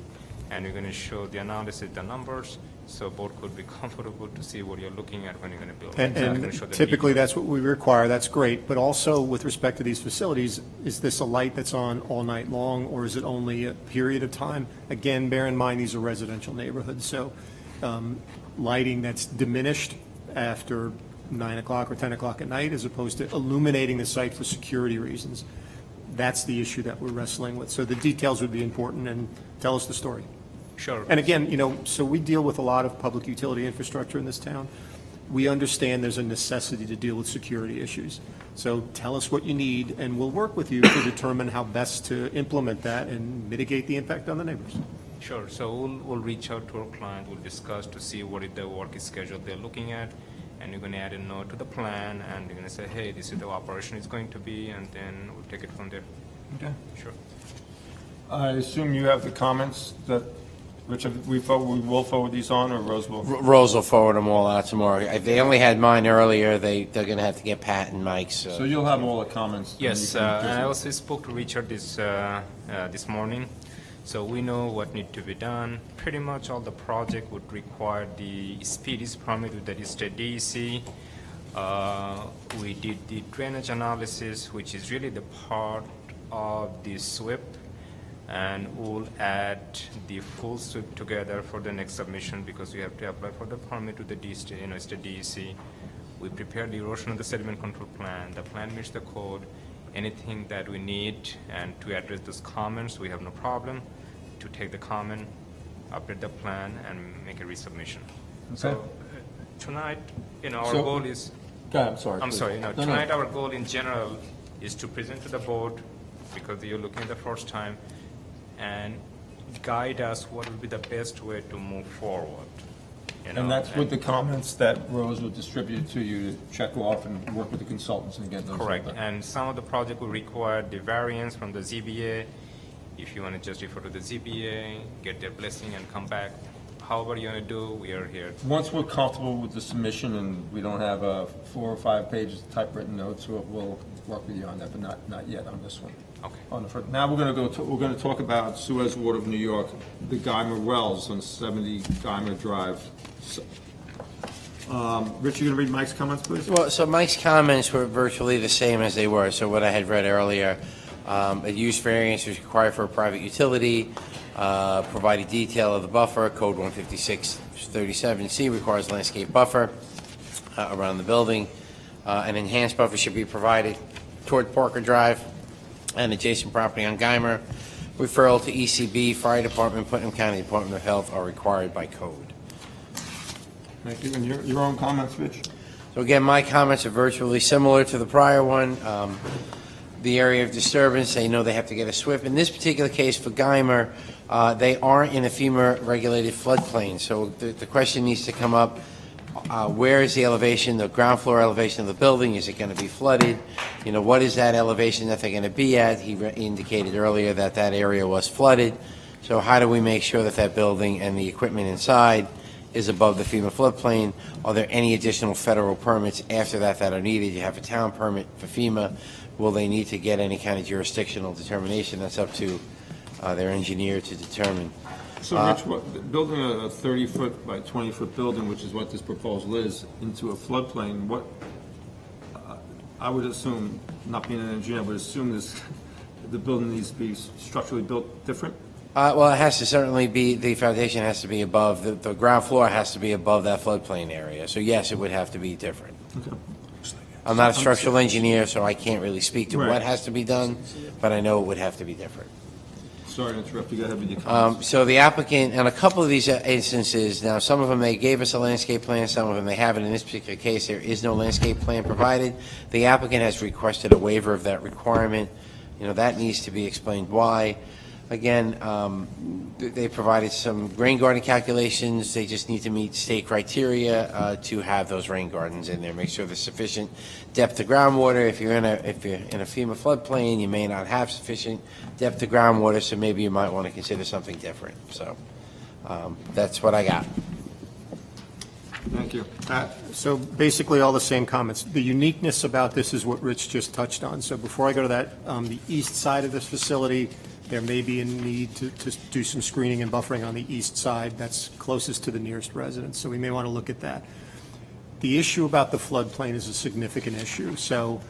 S11: And we're going to show the analysis, the numbers, so board could be comfortable to see what you're looking at when you're going to build.
S1: And typically that's what we require, that's great. But also with respect to these facilities, is this a light that's on all night long, or is it only a period of time? Again, bear in mind, these are residential neighborhoods, so lighting that's diminished after 9 o'clock or 10 o'clock at night, as opposed to illuminating the site for security reasons. That's the issue that we're wrestling with. So the details would be important, and tell us the story.
S11: Sure.
S1: And again, so we deal with a lot of public utility infrastructure in this town. we understand there's a necessity to deal with security issues. So tell us what you need, and we'll work with you to determine how best to implement that and mitigate the impact on the neighbors.
S11: Sure. So we'll reach out to our client. We'll discuss to see what is the work schedule they're looking at, and you're going to add a note to the plan, and you're going to say, hey, this is the operation is going to be, and then we'll take it from there.
S2: Okay.
S11: Sure.
S2: I assume you have the comments that, which we will forward these on, or Rose will?
S4: Rose will forward them all out tomorrow. If they only had mine earlier, they're going to have to get Pat and Mike's.
S2: So you'll have all the comments?
S11: Yes,
S2: and you
S11: and
S2: can
S11: I also spoke to Richard this morning. So we know what need to be done. Pretty much all the project would require the speedies permit with the state DEC. We did the drainage analysis, which is really the part of the SWIP, and we'll add the full SWIP together for the next submission because we have to apply for the permit to the state DEC. We prepared the erosion of the sediment control plan. The plan meets the code. Anything that we need and to address those comments, we have no problem to take the comment, update the plan, and make a resubmission. So tonight, our
S2: So-
S11: goal is.
S2: Go ahead, I'm sorry.
S11: I'm
S2: please.
S11: sorry.
S2: No, no.
S11: Tonight our goal in general is to present to the board because you're looking at the first time and guide us what would be the best way to move forward.
S2: And that's with the comments that Rose will distribute to you to check off and work with the consultants and get those.
S11: Correct, and some of the project will require the variance from the ZBA. If you want to just refer to the ZBA, get their blessing and come back. However you want to do, we are here.
S2: Once we're comfortable with the submission and we don't have 4 or 5 pages of typewritten notes, we'll work with you on that, but not yet on this one.
S11: Okay.
S2: On the first, now we're going to talk about Suez Water of New York, the Guymer Wells on 70 Guymer Drive. Rich, you going to read Mike's comments, please?
S4: Well, so Mike's comments were virtually the same as they were. So what I had read earlier, a use variance is required for a private utility, provided detail of the buffer, code 15637C requires landscape buffer around the building. An enhanced buffer should be provided toward Parker Drive and adjacent property on Guymer. Referral to ECB, Fire Department, Putnam County Department of Health are required by code.
S2: Thank you. And your own comments, Rich?
S4: So again, my comments are virtually similar to the prior one. The area of disturbance, they know they have to get a SWIP. In this particular case for Guymer, they are in a FEMA-regulated floodplain. So the question needs to come up, where is the elevation, the ground floor elevation of the building? Is it going to be flooded? What is that elevation that they're going to be at? He indicated earlier that that area was flooded. So how do we make sure that that building and the equipment inside is above the FEMA floodplain? Are there any additional federal permits after that that are needed? You have a town permit for FEMA. Will they need to get any kind of jurisdictional determination? That's up to their engineer to determine.
S2: So, Rich, building a 30-foot by 20-foot building, which is what this proposal is, into a floodplain, I would assume, not being an engineer, I would assume the building needs to be structurally built different?
S4: Well, it has to certainly be, the foundation has to be above, the ground floor has to be above that floodplain area. So yes, it would have to be different.
S2: Okay.
S4: I'm not a structural engineer, so I can't really speak to
S2: Right.
S4: what has to be done, but I know it would have to be different.
S2: Sorry to interrupt you. Go ahead with your comments.
S4: So the applicant, in a couple of these instances, now some of them, they gave us a landscape plan, some of them they haven't. In this particular case, there is no landscape plan provided. The applicant has requested a waiver of that requirement. That needs to be explained why. Again, they provided some rain garden calculations. They just need to meet state criteria to have those rain gardens in there. Make sure there's sufficient depth to groundwater. If you're in a FEMA floodplain, you may not have sufficient depth to groundwater, so maybe you might want to consider something different. So that's what I got.
S2: Thank you.
S1: So basically, all the same comments. The uniqueness about this is what Rich just touched on. So before I go to that, the east side of this facility, there may be a need to do some screening and buffering on the east side. That's closest to the nearest residence, so we may want to look at that. The issue about the floodplain is a significant issue. So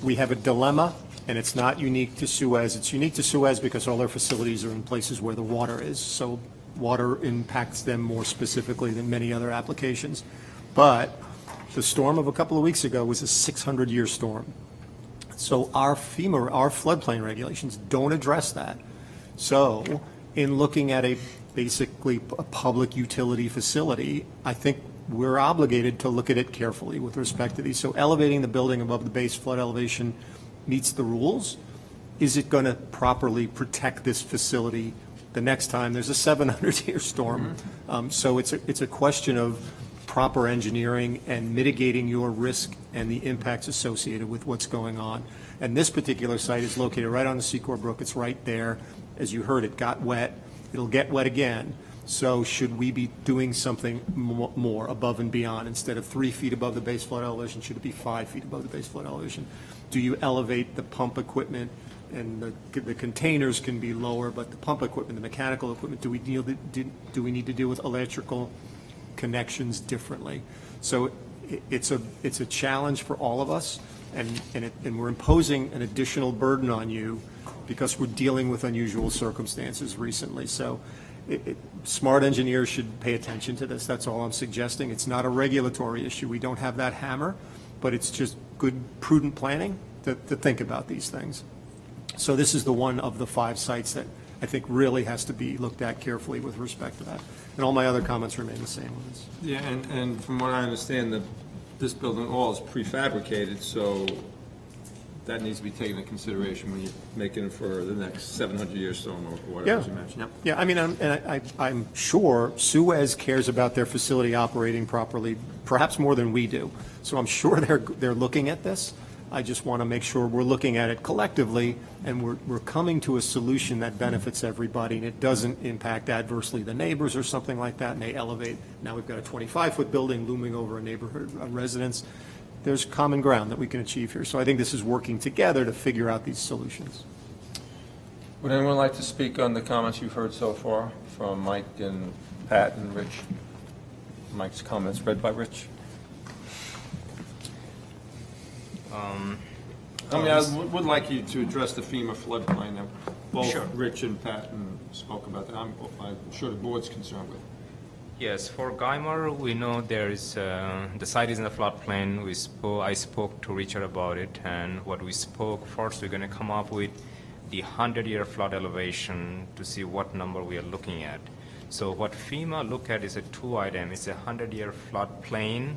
S1: we have a dilemma, and it's not unique to Suez. It's unique to Suez because all their facilities are in places where the water is. So water impacts them more specifically than many other applications. But the storm of a couple of weeks ago was a 600-year storm. So our FEMA, our floodplain regulations don't address that. So in looking at basically a public utility facility, I think we're obligated to look at it carefully with respect to these. So elevating the building above the base flood elevation meets the rules. Is it going to properly protect this facility the next time there's a 700-year storm? So it's a question of proper engineering and mitigating your risk and the impacts associated with what's going on. And this particular site is located right on the Secor Brook. It's right there. As you heard, it got wet. It'll get wet again. So should we be doing something more above and beyond? Instead of 3 feet above the base flood elevation, should it be 5 feet above the base flood elevation? Do you elevate the pump equipment? And the containers can be lower, but the pump equipment, the mechanical equipment, do we need to deal with electrical connections differently? So it's a challenge for all of us, and we're imposing an additional burden on you because we're dealing with unusual circumstances recently. So smart engineers should pay attention to this. That's all I'm suggesting. It's not a regulatory issue. We don't have that hammer, but it's just good, prudent planning to think about these things. So this is the one of the 5 sites that I think really has to be looked at carefully with respect to that. And all my other comments remain the same ones.
S2: Yeah, and from what I understand, this building all is prefabricated, so that needs to be taken into consideration when you're making it for the next 700-year storm or whatever you mentioned. Yep.
S1: Yeah, I mean, I'm sure Suez cares about their facility operating properly, perhaps more than we do. So I'm sure they're looking at this. I just want to make sure we're looking at it collectively and we're coming to a solution that benefits everybody and it doesn't impact adversely the neighbors or something like that, and they elevate. Now we've got a 25-foot building looming over a neighborhood residence. There's common ground that we can achieve here. So I think this is working together to figure out these solutions.
S2: Would anyone like to speak on the comments you've heard so far from Mike and Pat and Rich? Mike's comments read by Rich. I would like you to address the FEMA floodplain that both Rich and Patton spoke about that. I'm sure the board's concerned with.
S11: Yes, for Guymer, we know there is the site is in the floodplain. I spoke to Richard about it, and what we spoke first, we're going to come up with the 100-year flood elevation to see what number we are looking at. So what FEMA look at is a 2 item. It's a 100-year floodplain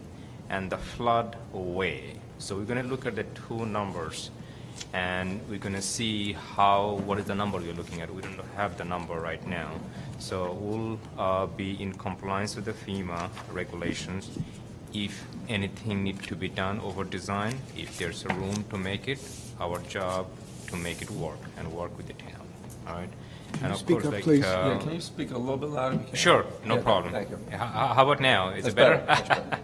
S11: and the floodway. So we're going to look at the 2 numbers, and we're going to see what is the number you're looking at. We don't have the number right now. So we'll be in compliance with the FEMA regulations. If anything needs to be done over design, if there's a room to make it, our job to make it work and work with the town. All right?
S7: Can you speak up, please?
S2: Yeah, can you speak a little bit louder?
S11: Sure, no problem.
S2: Thank you.
S11: How about now? Is it better?
S2: Much better.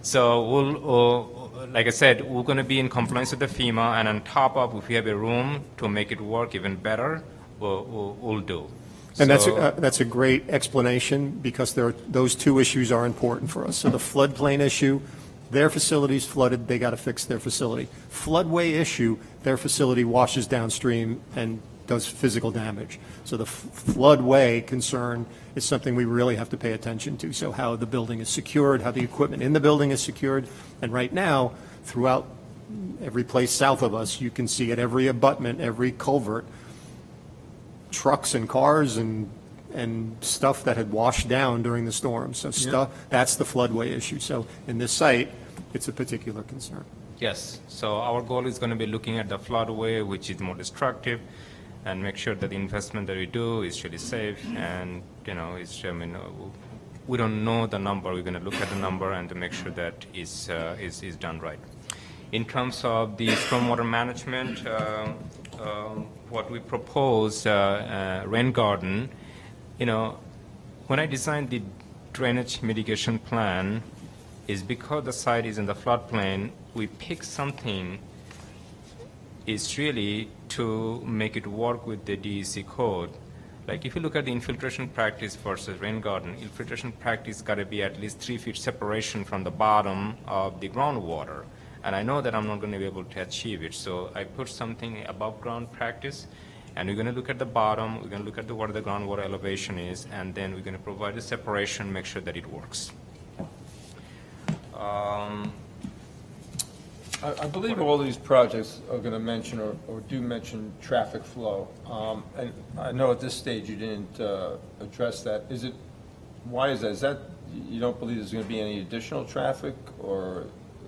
S11: So we'll, like I said, we're going to be in compliance with the FEMA, and on top of, if we have a room to make it work even better, we'll do.
S1: And that's a great explanation because those 2 issues are important for us. So the floodplain issue, their facility's flooded, they got to fix their facility. Floodway issue, their facility washes downstream and does physical damage. So the floodway concern is something we really have to pay attention to. So how the building is secured, how the equipment in the building is secured. And right now, throughout every place south of us, you can see at every abutment, every culvert, trucks and cars and stuff that had washed down during the storm. So that's the floodway issue. So in this site, it's a particular concern.
S11: Yes. So our goal is going to be looking at the floodway, which is more destructive, and make sure that the investment that we do is really safe. And we don't know the number. We're going to look at the number and to make sure that is done right. In terms of the stormwater management, what we propose, rain garden, when I designed the drainage mitigation plan, is because the site is in the floodplain, we pick something is really to make it work with the DEC code. Like if you look at the infiltration practice versus rain garden, infiltration practice got to be at least 3 feet separation from the bottom of the groundwater. And I know that I'm not going to be able to achieve it. So I put something above ground practice, and we're going to look at the bottom, we're going to look at what the groundwater elevation is, and then we're going to provide the separation, make sure that it works.
S2: I believe all these projects are going to mention or do mention traffic flow. And I know at this stage you didn't address that. Why is that? Is you don't believe there's going to be any additional traffic, or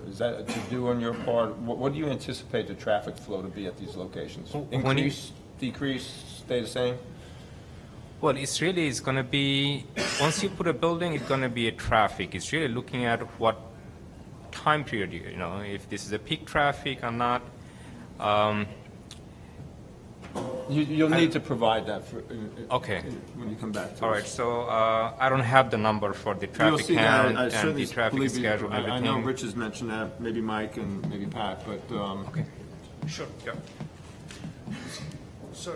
S2: is that to do on your part? What do you anticipate the traffic flow to be at these locations?
S11: When
S2: Increase, decrease, stay the same?
S11: Well, it's going to be, once you put a building, it's going to be a traffic. It's really looking at what time period, you know, if this is a peak traffic or not.
S2: You'll need to provide that for,
S11: Okay.
S2: when you come back to us.
S11: All right, so I don't have the number for the
S2: You'll
S11: traffic
S2: see
S11: count
S2: that. I
S11: and
S2: certainly
S11: the traffic
S2: believe you-
S11: schedule and
S2: I know
S11: everything.
S2: Rich has mentioned that, maybe Mike and maybe Pat, but,
S11: Okay, sure, yeah.
S10: So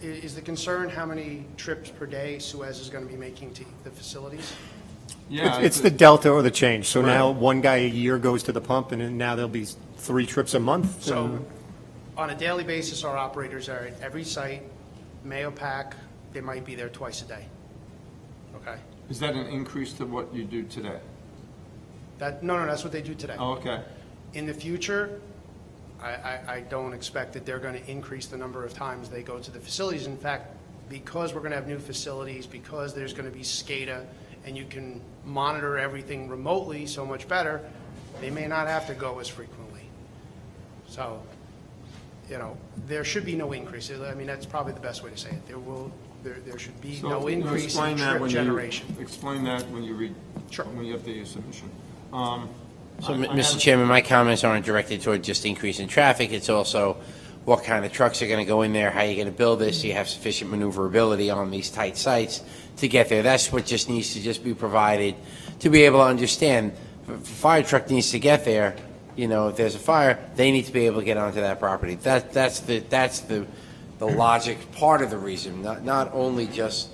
S10: is the concern how many trips per day Suez is going to be making to the facilities?
S2: yeah.
S1: It's the delta or the change. So now
S2: Right.
S1: one guy a year goes to the pump, and then now there'll be 3 trips a month?
S10: So on a daily basis, our operators are at every site, Mayo Pack, they might be there twice a day. Okay?
S2: Is that an increase to what you do today?
S10: No, that's what they do today.
S2: Oh, okay.
S10: In the future, I don't expect that they're going to increase the number of times they go to the facilities. In fact, because we're going to have new facilities, because there's going to be SCADA, and you can monitor everything remotely so much better, they may not have to go as frequently. So, you know, there should be no increase. I mean, that's probably the best way to say it. There should be
S2: So,
S10: no increase
S2: explain
S10: in
S2: that
S10: trip
S2: when you-
S10: generation.
S2: Explain that when you read,
S10: Sure.
S2: when you update your submission.
S4: So,
S2: I
S4: Mr.
S2: have-
S4: Chairman, my comments aren't directed toward just increase in traffic. It's also what kind of trucks are going to go in there, how you're going to build this, so you have sufficient maneuverability on these tight sites to get there. That's what just needs to just be provided to be able to understand. If a fire truck needs to get there, you know, if there's a fire, they need to be able to get onto that property. That's the logic part of the reason, not only just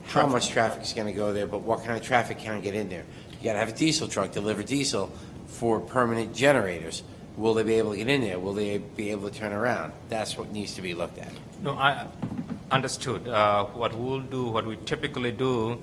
S4: how much traffic is going to go there, but what kind of traffic can get in there. You got to have a diesel truck deliver diesel for permanent generators. Will they be able to get in there? Will they be able to turn around? That's what needs to be looked at.
S11: No, I understood. What we'll do, what we typically do,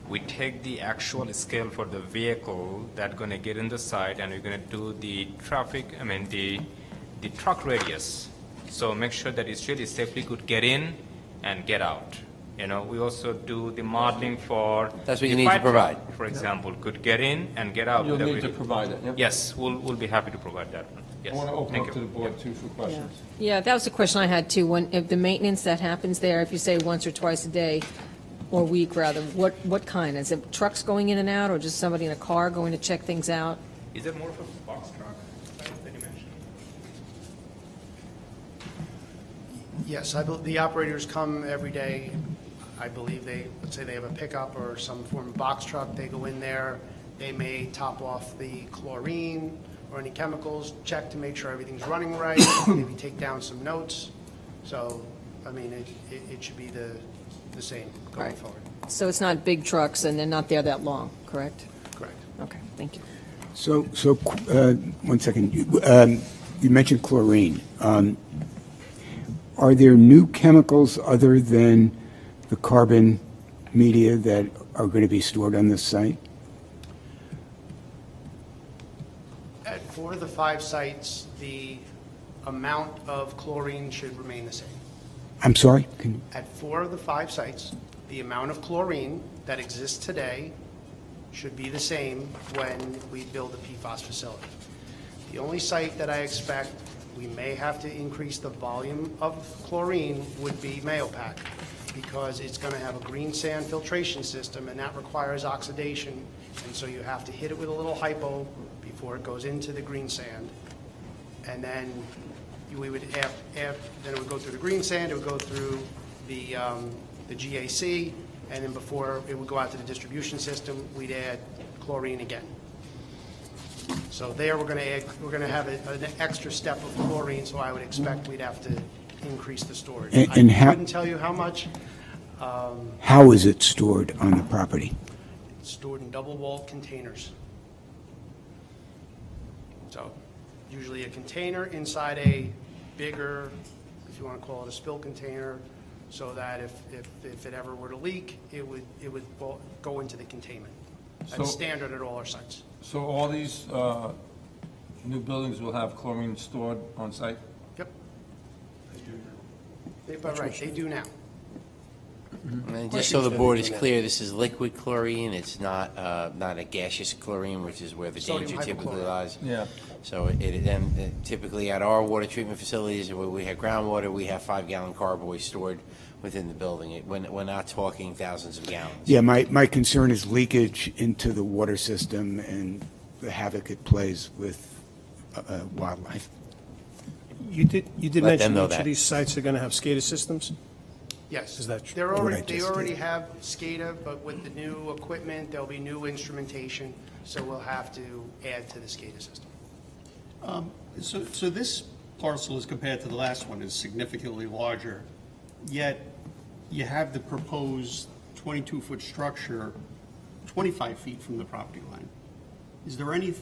S11: we take the actual scale for the vehicle that's going to get in the site, and we're going to do the traffic, the truck radius. So make sure that it's really safely could get in and get out. You know, we also do the modeling for.
S4: That's what you
S11: the
S4: need to
S11: fire
S4: provide.
S11: truck, for example, could get in and get out.
S2: You'll
S11: with
S2: need to
S11: everything.
S2: provide it. Yep.
S11: Yes, we'll be happy to provide that one. Yes.
S2: I want to open
S11: Thank
S2: up
S11: you.
S2: to the board, too, for questions.
S9: Yeah, that was the question I had too. If the maintenance that happens there, if you say once or twice a day, or week rather, what kind? Is it trucks going in and out, or just somebody in a car going to check things out?
S11: Is it more of a box truck that you mentioned?
S10: Yes, the operators come every day. I believe let's say they have a pickup or some form of box truck, they go in there, they may top off the chlorine or any chemicals, check to make sure everything's running right, maybe take down some notes. So, I mean, it should be the same going
S9: Right.
S10: forward.
S9: So it's not big trucks and they're not there that long, correct?
S10: Correct.
S9: Okay, thank you.
S7: So, 1 second. You mentioned chlorine. Are there new chemicals other than the carbon media that are going to be stored on this site?
S10: At 4 of the 5 sites, the amount of chlorine should remain the same.
S7: I'm sorry? Can-
S10: At 4 of the 5 sites, the amount of chlorine that exists today should be the same when we build a PFAS facility. The only site that I expect we may have to increase the volume of chlorine would be Mayo Pack, because it's going to have a green sand filtration system, and that requires oxidation, and so you have to hit it with a little hypo before it goes into the green sand. And then we would then it would go through the green sand, it would go through the GAC, and then before it would go out to the distribution system, we'd add chlorine again. So there, we're going to have an extra step of chlorine, so I would expect we'd have to increase the storage.
S7: And
S10: I
S7: how-
S10: couldn't tell you how much.
S7: How is it stored on the property?
S10: It's stored in double-walled containers. So usually a container inside a bigger, if you want to call it a spill container, so that if it ever were to leak, it would go into the containment.
S2: So-
S10: That's standard at all our sites.
S2: So all these new buildings will have chlorine stored on site?
S10: Yep. But right, they do now.
S4: And just so the board is clear, this is liquid chlorine, it's not a gaseous chlorine, which is where the
S8: Sodium
S4: danger typically
S8: hypochlorite.
S4: lies.
S2: Yeah.
S4: So typically at our water treatment facilities, where we have groundwater, we have 5-gallon carboys stored within the building. We're not talking thousands of gallons.
S7: Yeah, my concern is leakage into the water system and the havoc it plays with wildlife.
S8: You did
S4: Let them
S8: mention
S4: know
S8: each
S4: that.
S8: of these sites are going to have SCADA systems?
S10: Yes.
S8: Is that true?
S10: They're
S7: What I
S10: already, they
S7: just
S10: already
S7: did.
S10: have SCADA, but with the new equipment, there'll be new instrumentation, so we'll have to add to the SCADA system.
S13: So this parcel, as compared to the last one, is significantly larger, yet you have the proposed 22-foot structure 25 feet from the property line. Is there any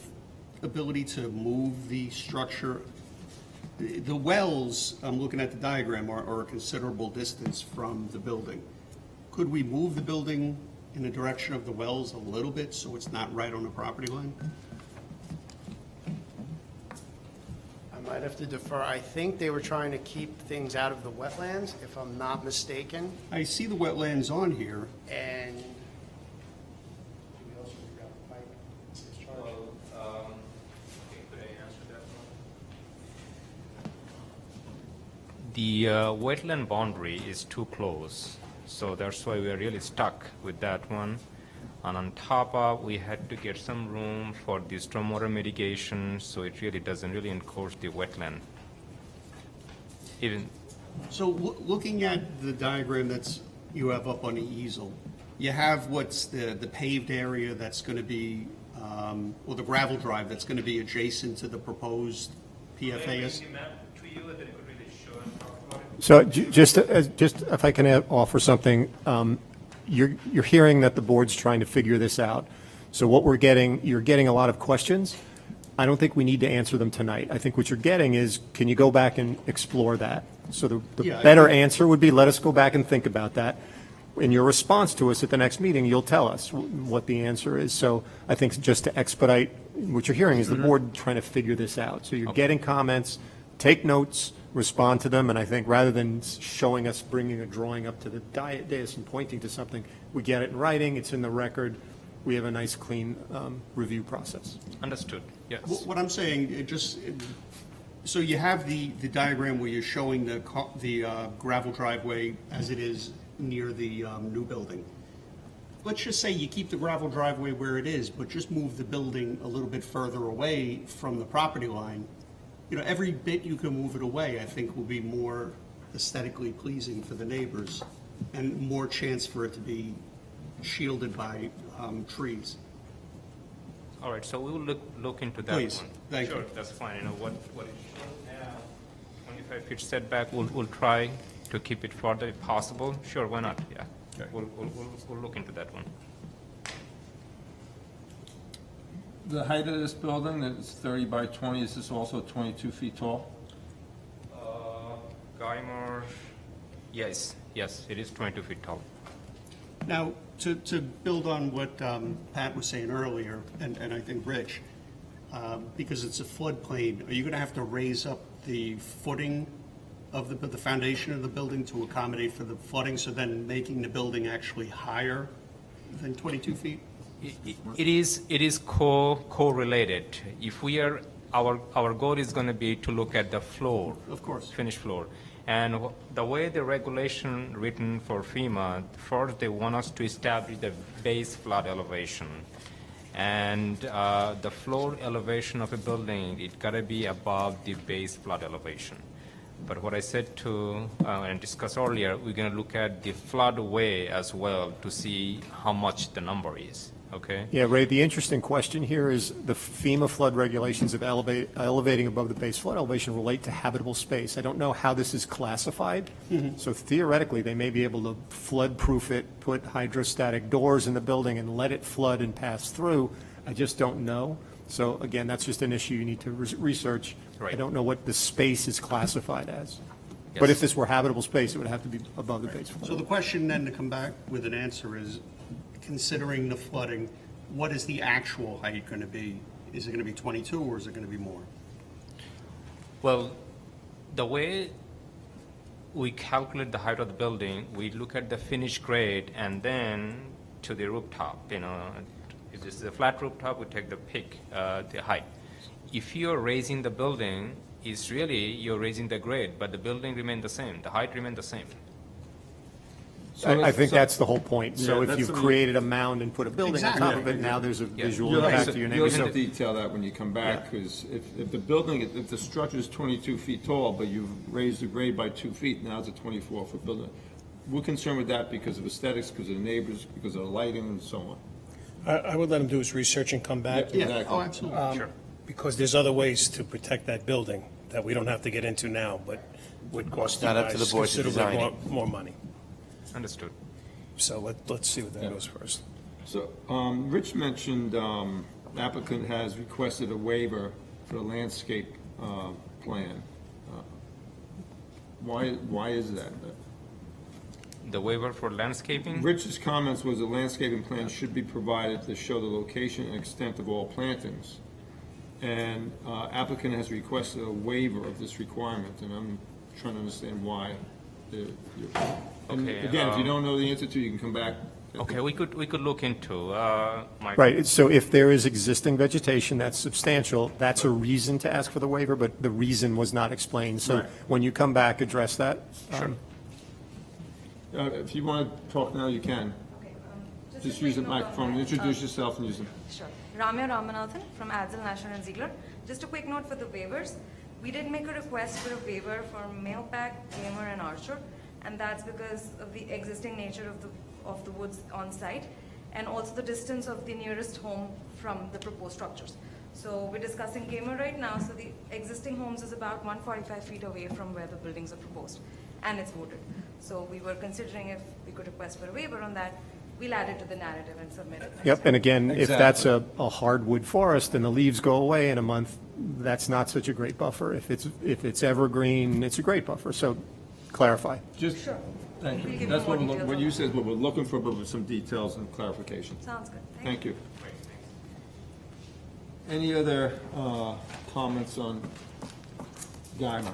S13: ability to move the structure? The wells, I'm looking at the diagram, are a considerable distance from the building. Could we move the building in the direction of the wells a little bit so it's not right on the property line?
S10: I might have to defer. I think they were trying to keep things out of the wetlands, if I'm not mistaken,
S13: I see the wetlands on here.
S10: and we also got a pipe discharge.
S11: Could I answer that one? The wetland boundary is too close, so that's why we are really stuck with that one. And on top of, we had to get some room for the stormwater mitigation, so it really doesn't really encroach the wetland. Even,
S13: So looking at the diagram that's, you have up on the easel, you have what's the paved area that's going to be, or the gravel drive that's going to be adjacent to the proposed PFAS?
S1: So just if I can offer something, you're hearing that the board's trying to figure this out. So what you're getting a lot of questions. I don't think we need to answer them tonight. I think what you're getting is, can you go back and explore that? So the
S13: Yeah, I
S1: better
S13: think-
S1: answer would be, let us go back and think about that. In your response to us at the next meeting, you'll tell us what the answer is. So I think just to expedite, what you're hearing is the board trying to figure this out. So you're getting comments, take notes, respond to them, and I think rather than showing us bringing a drawing up to the dais and pointing to something, we get it in writing, it's in the record, we have a nice, clean review process.
S11: understood, yes.
S13: What I'm saying, so you have the diagram where you're showing the gravel driveway as it is near the new building. Let's just say you keep the gravel driveway where it is, but just move the building a little bit further away from the property line. You know, every bit you can move it away, I think, will be more aesthetically pleasing for the neighbors and more chance for it to be shielded by trees.
S11: All right, so we will look into that one.
S13: Please, thank you.
S11: Sure, that's fine. You know, what is shown now, 25 feet setback, we'll try to keep it further if possible. Sure, why not? Yeah.
S2: Okay.
S11: We'll look into that one.
S2: The height of this building, it's 30 by 20, is this also 22 feet tall?
S11: Guymer, yes, it is 22 feet tall.
S13: Now, to build on what Pat was saying earlier, and I think Rich, because it's a floodplain, are you going to have to raise up the footing of the foundation of the building to accommodate for the flooding, so then making the building actually higher than 22 feet?
S11: It is correlated. If we are, our goal is going to be to look at the floor.
S13: Of course.
S11: Finished floor. And the way the regulation written for FEMA, first they want us to establish the base flood elevation. And the floor elevation of a building, it got to be above the base flood elevation. But what I said to and discussed earlier, we're going to look at the floodway as well to see how much the number is. Okay?
S1: Yeah, Ray, the interesting question here is the FEMA flood regulations of elevating above the base flood elevation relate to habitable space. I don't know how this is classified. So theoretically, they may be able to flood-proof it, put hydrostatic doors in the building and let it flood and pass through. I just don't know. So again, that's just an issue you need to research.
S11: Right.
S1: I don't know what the space is classified as.
S11: Yes.
S1: But if this were habitable space, it would have to be above the base flood.
S13: So the question then to come back with an answer is, considering the flooding, what is the actual height going to be? Is it going to be 22 or is it going to be more?
S11: Well, the way we calculate the height of the building, we look at the finished grade, and then to the rooftop, if this is a flat rooftop, we take the peak, the height. If you're raising the building, it's really, you're raising the grade, but the building remains the same, the height remains the same.
S1: I think that's the whole point. So
S2: Yeah,
S1: if
S2: that's
S1: you've
S2: something-
S1: created a mound and put a building on top of it, now there's a visual
S2: You'll
S1: impact
S2: have
S1: to your
S2: to,
S1: neighbor.
S2: you'll have
S1: So
S2: to detail that when you come back, because if the building, if the structure is 22 feet tall, but you've raised the grade by 2 feet, now it's a 24-foot building. We're concerned with that because of aesthetics, because of the neighbors, because of the lighting, and so on.
S8: I would let him do his research and come back.
S2: Yeah, exactly.
S13: Oh, absolutely.
S11: Sure.
S8: Because there's other ways to protect that building that we don't have to get into now, but would cost you
S4: Not up to
S8: guys
S4: the board to
S8: considerably
S4: design
S8: more money.
S11: Understood.
S8: So let's see what that goes first.
S2: So, Rich mentioned applicant has requested a waiver for the landscape plan. Why is that?
S11: The waiver for landscaping?
S2: Rich's comments was a landscaping plan should be provided to show the location and extent of all plantings. And applicant has requested a waiver of this requirement, and I'm trying to understand why. And
S11: Okay,
S2: again, if you don't know the answer to, you can come back.
S11: Okay, we could look into, my.
S1: Right, so if there is existing vegetation that's substantial, that's a reason to ask for the waiver, but the reason was not explained. So
S2: Right.
S1: when you come back, address that.
S11: Sure.
S2: If you want to talk now, you can. Just use the microphone, introduce yourself and use it.
S14: Sure. Ramya Ramanathan from Adzal, National and Ziegler. Just a quick note for the waivers. We did make a request for a waiver for Mailpack, Gamer, and Archer, and that's because of the existing nature of the woods on site, and also the distance of the nearest home from the proposed structures. So we're discussing Gamer right now, so the existing homes is about 145 feet away from where the buildings are proposed, and it's wooded. So we were considering if we could request for a waiver on that. We'll add it to the narrative and submit it next
S1: Yep,
S14: time.
S1: and again, if that's
S2: Exactly.
S1: a hardwood forest and the leaves go away in a month, that's not such a great buffer. If it's evergreen, it's a great buffer, so clarify.
S2: Just,
S14: Sure.
S2: thank
S14: We'll
S2: you.
S14: give
S2: That's
S14: you more
S2: what
S14: details
S2: what
S14: on
S2: you
S14: that.
S2: said, what we're looking for, but with some details and clarification.
S14: Sounds good.
S2: Thank you. Any other comments on Guymer?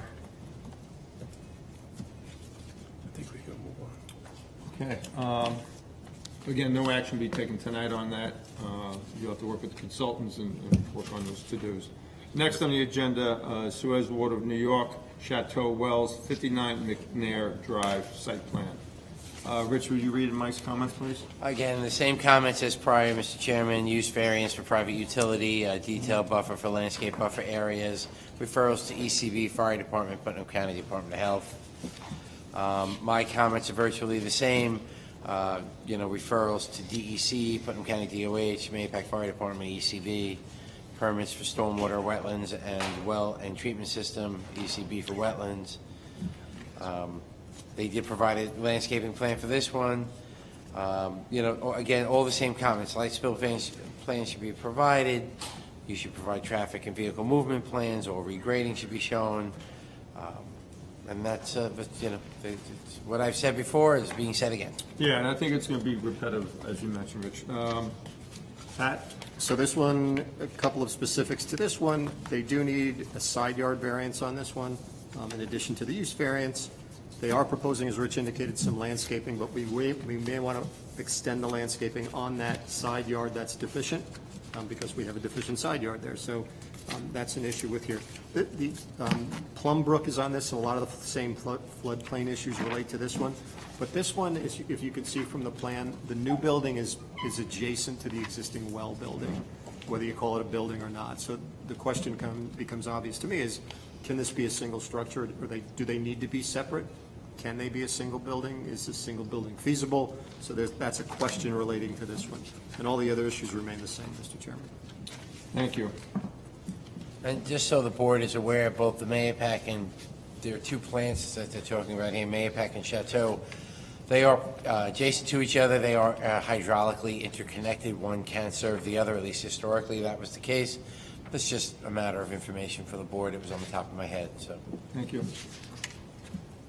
S8: I think we can move on.
S2: Okay. Again, no action be taken tonight on that. You'll have to work with the consultants and work on those to-dos. Next on the agenda, Suez Water of New York, Chateau Wells, 59 McNair Drive, site plan. Rich, will you read Mike's comments, please?
S4: Again, the same comments as prior, Mr. Chairman, use variance for private utility, detailed buffer for landscape buffer areas, referrals to ECB, Fire Department, Putnam County Department of Health. My comments are virtually the same, referrals to DEC, Putnam County DOH, Mayapack Fire Department, ECB, permits for stormwater, wetlands, and well and treatment system, ECB for wetlands. They did provide a landscaping plan for this one. Again, all the same comments. Light spill plans should be provided. You should provide traffic and vehicle movement plans, or regrading should be shown. And that's, what I've said before is being said again.
S2: Yeah, and I think it's going to be repetitive, as you mentioned, Rich. Pat?
S1: So this one, a couple of specifics to this one. They do need a side yard variance on this one, in addition to the use variance. They are proposing, as Rich indicated, some landscaping, but we may want to extend the landscaping on that side yard that's deficient, because we have a deficient side yard there. So that's an issue with here. The Plum Brook is on this, and a lot of the same floodplain issues relate to this one. But this one, is, if you can see from the plan, the new building is adjacent to the existing well building, whether you call it a building or not. So the question becomes obvious to me is, can this be a single structure, or do they need to be separate? Can they be a single building? Is a single building feasible? So that's a question relating to this one. And all the other issues remain the same, Mr. Chairman.
S2: Thank you.
S4: And just so the board is aware, both the Mayapack and there are two plants that they're talking about here, Mayapack and Chateau. They are adjacent to each other. They are hydraulically interconnected. One can serve the other, at least historically that was the case. It's just a matter of information for the board. It was on the top of my head, so.
S2: Thank you.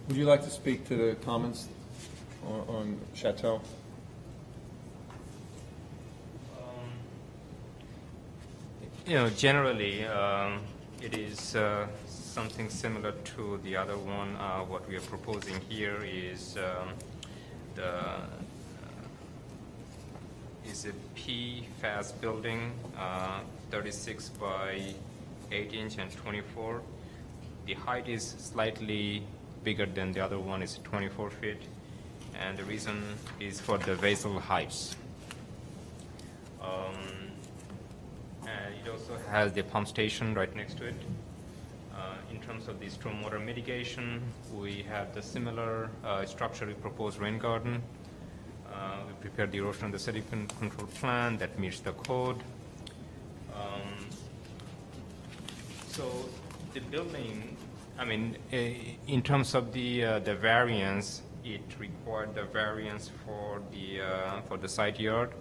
S2: Would you like to speak to the comments on Chateau?
S11: Generally, it is something similar to the other one. What we are proposing here is a PFAS building, 36 by 8 inch and 24. The height is slightly bigger than the other one, is 24 feet, and the reason is for the vessel heights. And it also has the pump station right next to it. In terms of the stormwater mitigation, we have the similar structure we proposed rain garden. We prepared the erosion and the sediment control plan that meets the code. So the building, I mean, in terms of the variance, it required the variance for the side yard.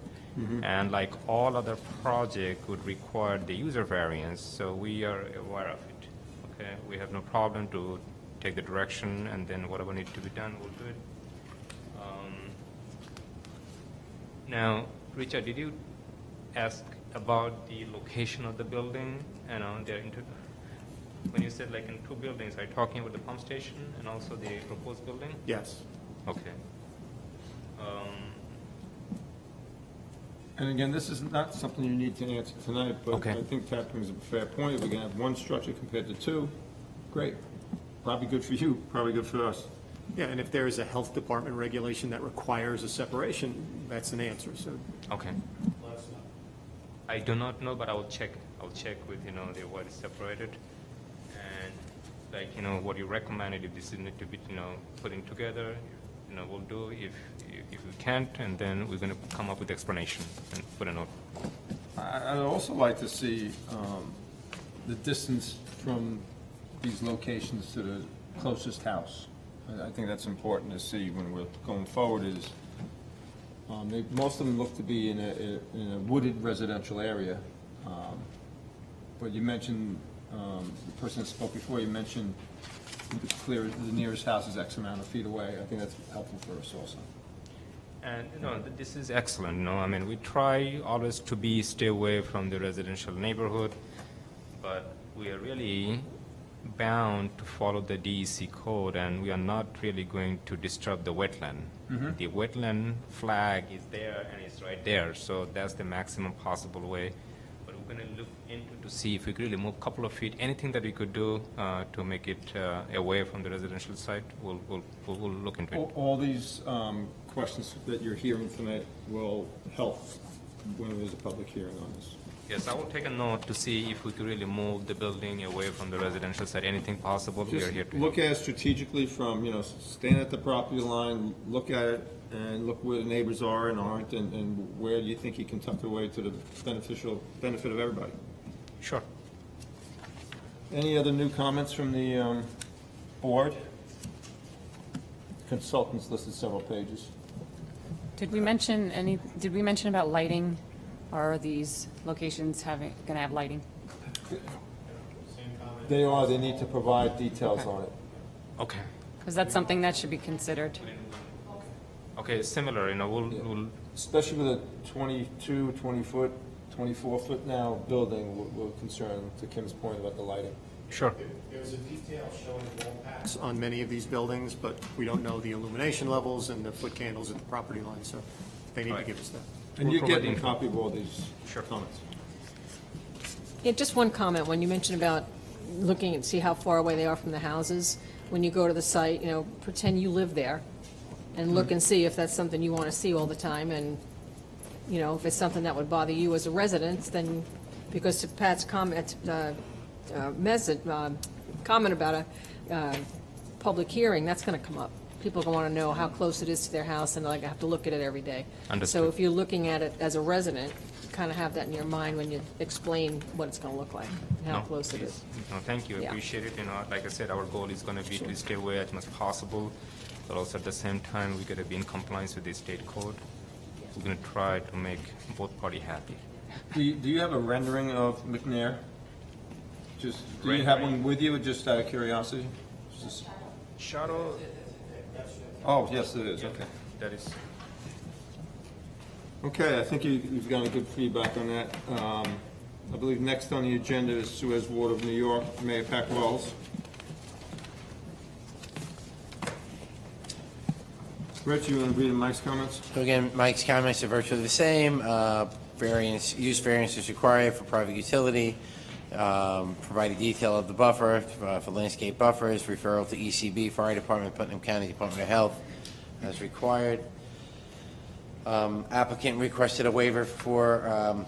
S11: And like all other project would require the user variance, so we are aware of it. Okay, we have no problem to take the direction, and then whatever needs to be done, we'll do it. Now, Richard, did you ask about the location of the building? You know, when you said like in two buildings, are you talking about the pump station and also the proposed building?
S1: Yes.
S11: Okay.
S2: And again, this is not something you need to answer tonight, but
S11: Okay.
S2: I think that brings up a fair point. If we're going to have one structure compared to two, great. Probably good for you, probably good for us.
S1: Yeah, and if there is a health department regulation that requires a separation, that's an answer, so.
S11: Okay. I do not know, but I will check. I'll check with, what is separated. And like, what you recommended, if this need to be, putting together, we'll do if we can't, and then we're going to come up with explanation and put a note.
S2: I'd also like to see the distance from these locations to the closest house. I think that's important to see when we're going forward is, most of them look to be in a wooded residential area. But you mentioned, the person that spoke before, you mentioned the nearest house is X amount of feet away. I think that's helpful for us also.
S11: And, this is excellent, I mean, we try always to stay away from the residential neighborhood, but we are really bound to follow the DEC code, and we are not really going to disturb the wetland. The wetland flag is there, and it's right there, so that's the maximum possible way. But we're going to look into to see if we could really move a couple of feet, anything that we could do to make it away from the residential site, we'll look into it.
S2: All these questions that you're hearing tonight will help when there's a public hearing on this.
S11: Yes, I will take a note to see if we could really move the building away from the residential site. Anything possible, we are here to
S2: Look at it strategically from, stand at the property line, look at it, and look where the neighbors are and aren't, and where do you think you can tuck it away to the benefit of everybody.
S11: Sure.
S2: Any other new comments from the board? Consultants listed several pages.
S15: Did we mention about lighting? Are these locations going to have lighting?
S2: They need to provide details on it.
S11: Okay.
S15: Because that's something that should be considered.
S11: Okay, similar, we'll
S2: Especially with a 22, 20-foot, 24-foot now building, we're concerned, to Kim's point about the lighting.
S11: Sure.
S1: There's a detail showing wall packs on many of these buildings, but we don't know the illumination levels and the foot candles at the property line, so they need to give us that.
S2: And you're getting a copy of all these comments.
S9: Yeah, just one comment, when you mentioned about looking and see how far away they are from the houses, when you go to the site, pretend you live there, and look and see if that's something you want to see all the time, and, if it's something that would bother you as a resident, then, because to Pat's comment, comment about a public hearing, that's going to come up. People are going to want to know how close it is to their house, and they're going to have to look at it every day.
S11: Understood.
S9: So if you're looking at it as a resident, kind of have that in your mind when you explain what it's going to look like, and how close it is.
S11: No, thank you,
S9: Yeah.
S11: appreciate it. Like I said, our goal is going to be to stay away as much as possible, but also at the same time, we got to be in compliance with the state code. We're going to try to make both parties happy.
S2: Do you have a rendering of McNair? Do you have one with you, just out of curiosity?
S11: Shadow.
S2: Oh, yes, it is, okay.
S11: That is.
S2: Okay, I think you've gotten good feedback on that. I believe next on the agenda is Suez Water of New York, Mayor Pac Wells. Rich, you want to read Mike's comments?
S4: So again, Mike's comments are virtually the same. Use variance is required for private utility. Provide a detail of the buffer for landscape buffers. Referral to ECB, Fire Department, Putnam County Department of Health as required. Applicant requested a waiver for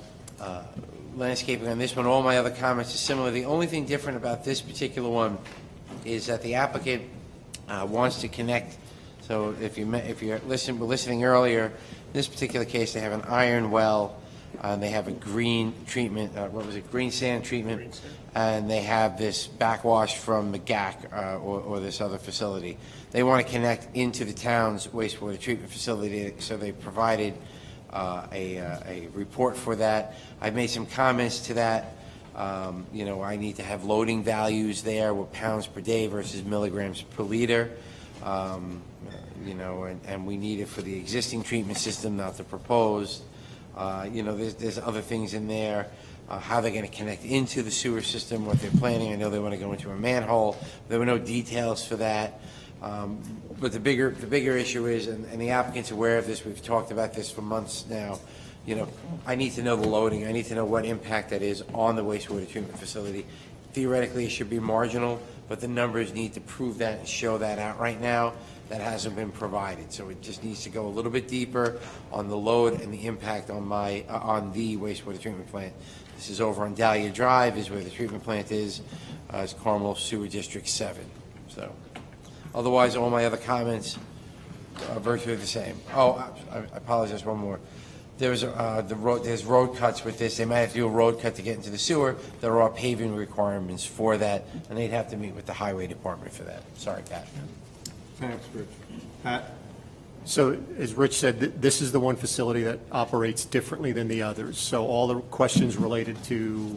S4: landscaping on this one. All my other comments are similar. The only thing different about this particular one is that the applicant wants to connect. So if you're listening earlier, in this particular case, they have an iron well, they have a green treatment, green sand treatment, and they have this backwash from the GAC or this other facility. They want to connect into the town's wastewater treatment facility, so they provided a report for that. I've made some comments to that. I need to have loading values there with pounds per day versus milligrams per liter. And we need it for the existing treatment system, not the proposed. There's other things in there, how they're going to connect into the sewer system, what they're planning. I know they want to go into a manhole. There were no details for that. But the bigger issue is, and the applicant's aware of this, we've talked about this for months now, I need to know the loading. I need to know what impact that is on the wastewater treatment facility. Theoretically, it should be marginal, but the numbers need to prove that and show that out right now. That hasn't been provided, so it just needs to go a little bit deeper on the load and the impact on the wastewater treatment plant. This is over on Dahlia Drive, is where the treatment plant is. It's Carmel Sewer District 7. So, otherwise, all my other comments are virtually the same. Oh, I apologize. One more. There's road cuts with this. They might have to do a road cut to get into the sewer. There are paving requirements for that, and they'd have to meet with the highway department for that. Sorry, Pat.
S2: Thanks, Rich. Pat?
S1: So as Rich said, this is the one facility that operates differently than the others. So all the questions related to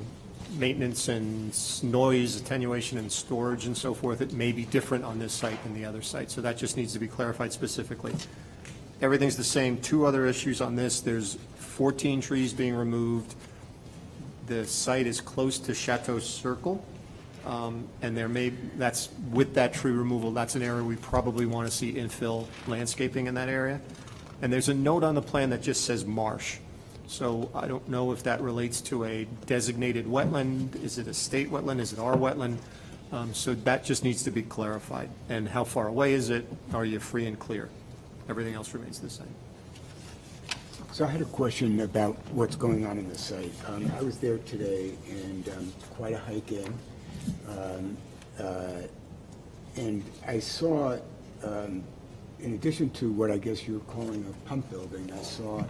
S1: maintenance and noise attenuation and storage and so forth, it may be different on this site than the other site. So that just needs to be clarified specifically. Everything's the same. Two other issues on this. There's 14 trees being removed. The site is close to Chateau Circle. And that's with that tree removal, that's an area we probably want to see infill landscaping in that area. And there's a note on the plan that just says marsh. So I don't know if that relates to a designated wetland. Is it a state wetland? Is it our wetland? So that just needs to be clarified. And how far away is it? Are you free and clear? Everything else remains the same.
S7: So I had a question about what's going on in the site. I was there today, and quite a hike in. And I saw, in addition to what I guess you're calling a pump building, I saw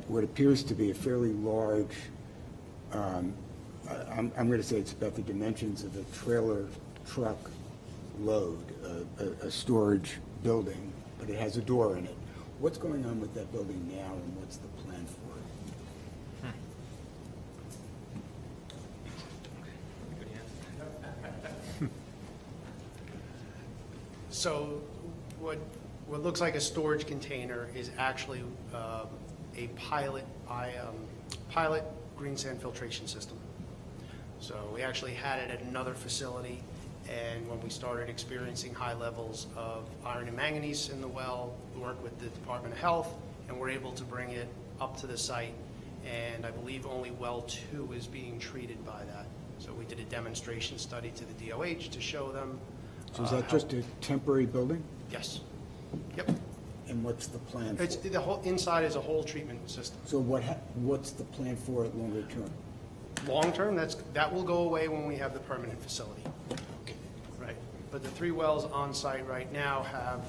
S7: what appears to be a fairly large, I'm going to say it's about the dimensions of a trailer truck load, a storage building, but it has a door in it. What's going on with that building now, and what's the plan for it?
S10: So what looks like a storage container is actually a pilot green sand filtration system. So we actually had it at another facility, and when we started experiencing high levels of iron and manganese in the well, we worked with the Department of Health, and we're able to bring it up to the site, and I believe only well 2 is being treated by that. So we did a demonstration study to the DOH to show them.
S7: So is that just a temporary building?
S10: Yes. Yep.
S7: And what's the plan for
S10: It's,
S7: it?
S10: the whole inside is a whole treatment system.
S7: So what's the plan for it longer term?
S10: Long term, that will go away when we have the permanent facility. Right. But the 3 wells on site right now have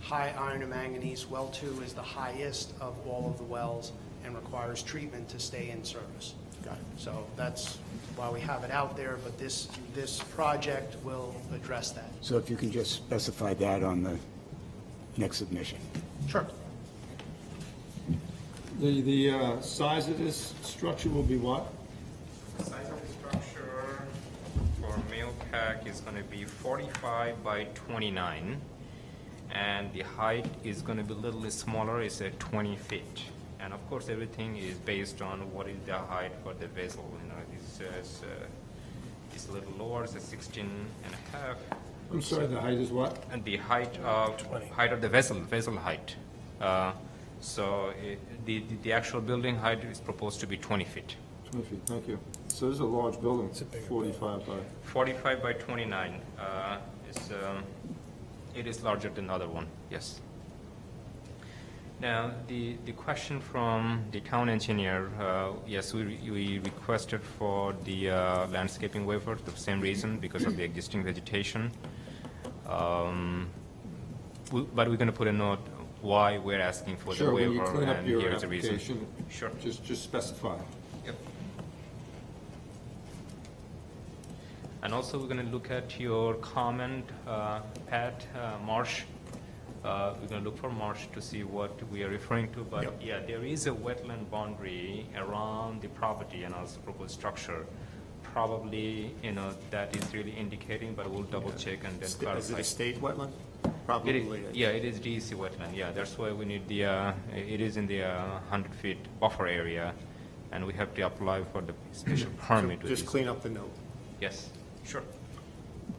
S10: high iron and manganese. Well 2 is the highest of all of the wells and requires treatment to stay in service.
S7: Got it.
S10: So that's why we have it out there, but this project will address that.
S7: So if you can just specify that on the next submission.
S10: Sure.
S2: The size of this structure will be what?
S11: The size of the structure for mail pack is going to be 45 by 29, and the height is going to be a little smaller. It's at 20 feet. And of course, everything is based on what is the height for the vessel. This is a little lower, it's a 16 and a half.
S2: I'm sorry, the height is what?
S11: And the height of the vessel height. The actual building height is proposed to be 20 feet.
S2: 20 feet, thank you. So this is a large building, 45 by...
S11: 45 by 29. It is larger than the other one, yes. Now, the question from the town engineer, yes, we requested for the landscaping waiver, the same reason, because of the existing vegetation. But we're going to put a note why we're asking for the
S2: Sure, when
S11: waiver,
S2: you clean up
S11: and
S2: your
S11: here's the reason.
S2: application,
S11: Sure.
S2: just specify.
S11: Yep. And also, we're going to look at your comment, Pat, marsh. We're going to look for marsh to see what we are referring to. But yeah, there is a wetland boundary around the property and also proposed structure. Probably, that is really indicating, but we'll double check and then clarify.
S1: Is it a state wetland? Probably.
S11: Yeah, it is DEC wetland. Yeah, that's why we need the, it is in the 100 feet buffer area, and we have to apply for the special permit.
S1: Just clean up the note.
S11: Yes, sure.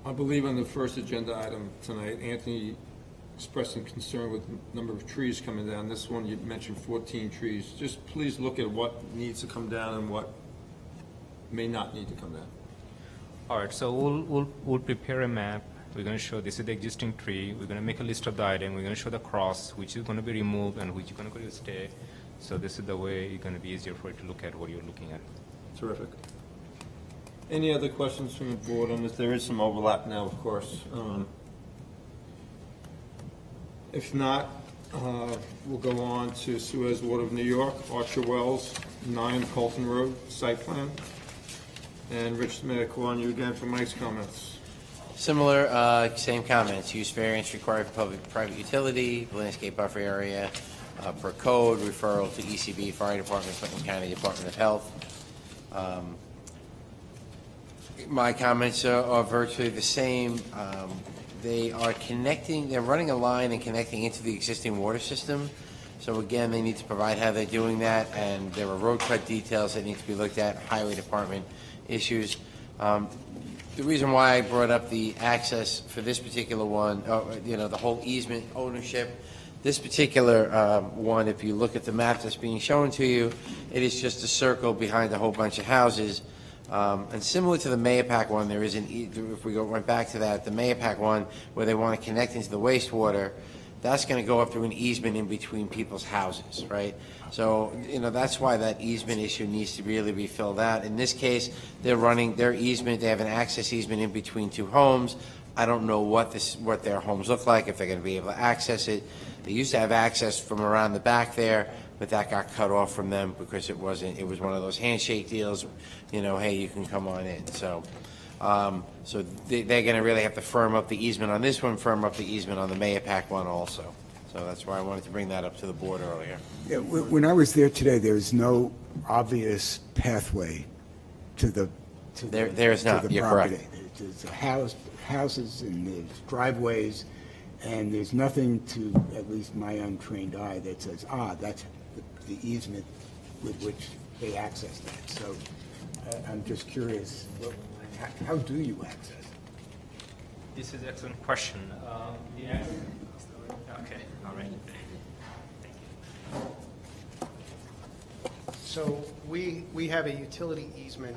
S2: I believe on the first agenda item tonight, Anthony expressing concern with the number of trees coming down. This one, you mentioned 14 trees. Just please look at what needs to come down and what may not need to come down.
S11: All right, so we'll prepare a map. We're going to show this is the existing tree. We're going to make a list of the item. We're going to show the cross, which is going to be removed and which is going to stay. So this is the way it's going to be easier for you to look at what you're looking at.
S2: Terrific. Any other questions from the board on this? There is some overlap now, of course. If not, we'll go on to Suez Water of New York, Archer Wells, 9 Colton Road, site plan. And Rich Smith, call on you again for Mike's comments.
S4: Similar, same comments. Use variance required for private utility, landscape buffer area, per code, referral to ECB, Fire Department, Clinton County Department of Health. My comments are virtually the same. They are connecting, they're running a line and connecting into the existing water system. So again, they need to provide how they're doing that, and there are road cut details that need to be looked at, Highway Department issues. The reason why I brought up the access for this particular one, the whole easement ownership, this particular one, if you look at the map that's being shown to you, it is just a circle behind a whole bunch of houses. And similar to the Mayapack one, there is if we went back to that, the Mayapack one, where they want to connect into the wastewater, that's going to go up through an easement in between people's houses, right? So, that's why that easement issue needs to really be filled out. In this case, they're running their easement, they have an access easement in between 2 homes. I don't know what their homes look like, if they're going to be able to access it. They used to have access from around the back there, but that got cut off from them because it was one of those handshake deals, hey, you can come on in. So they're going to really have to firm up the easement on this one, firm up the easement on the Mayapack one also. So that's why I wanted to bring that up to the board earlier.
S7: Yeah, when I was there today, there's no obvious pathway to the
S4: There is not.
S7: to the
S4: You're
S7: property.
S4: correct.
S7: There's houses and there's driveways, and there's nothing to, at least my untrained eye, that says, that's the easement with which they access that. So I'm just curious, how do you access it?
S11: This is an excellent question. Okay, all right.
S10: So we have a utility easement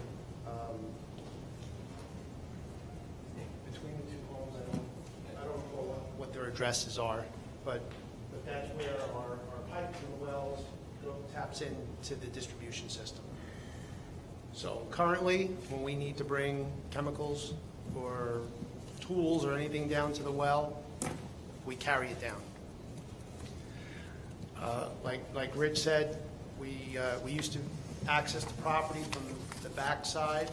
S10: between the 2 homes. I don't know what their addresses are, but that's where our pipe to the wells taps into the distribution system. So currently, when we need to bring chemicals or tools or anything down to the well, we carry it down. Like Rich said, we used to access the property from the back side.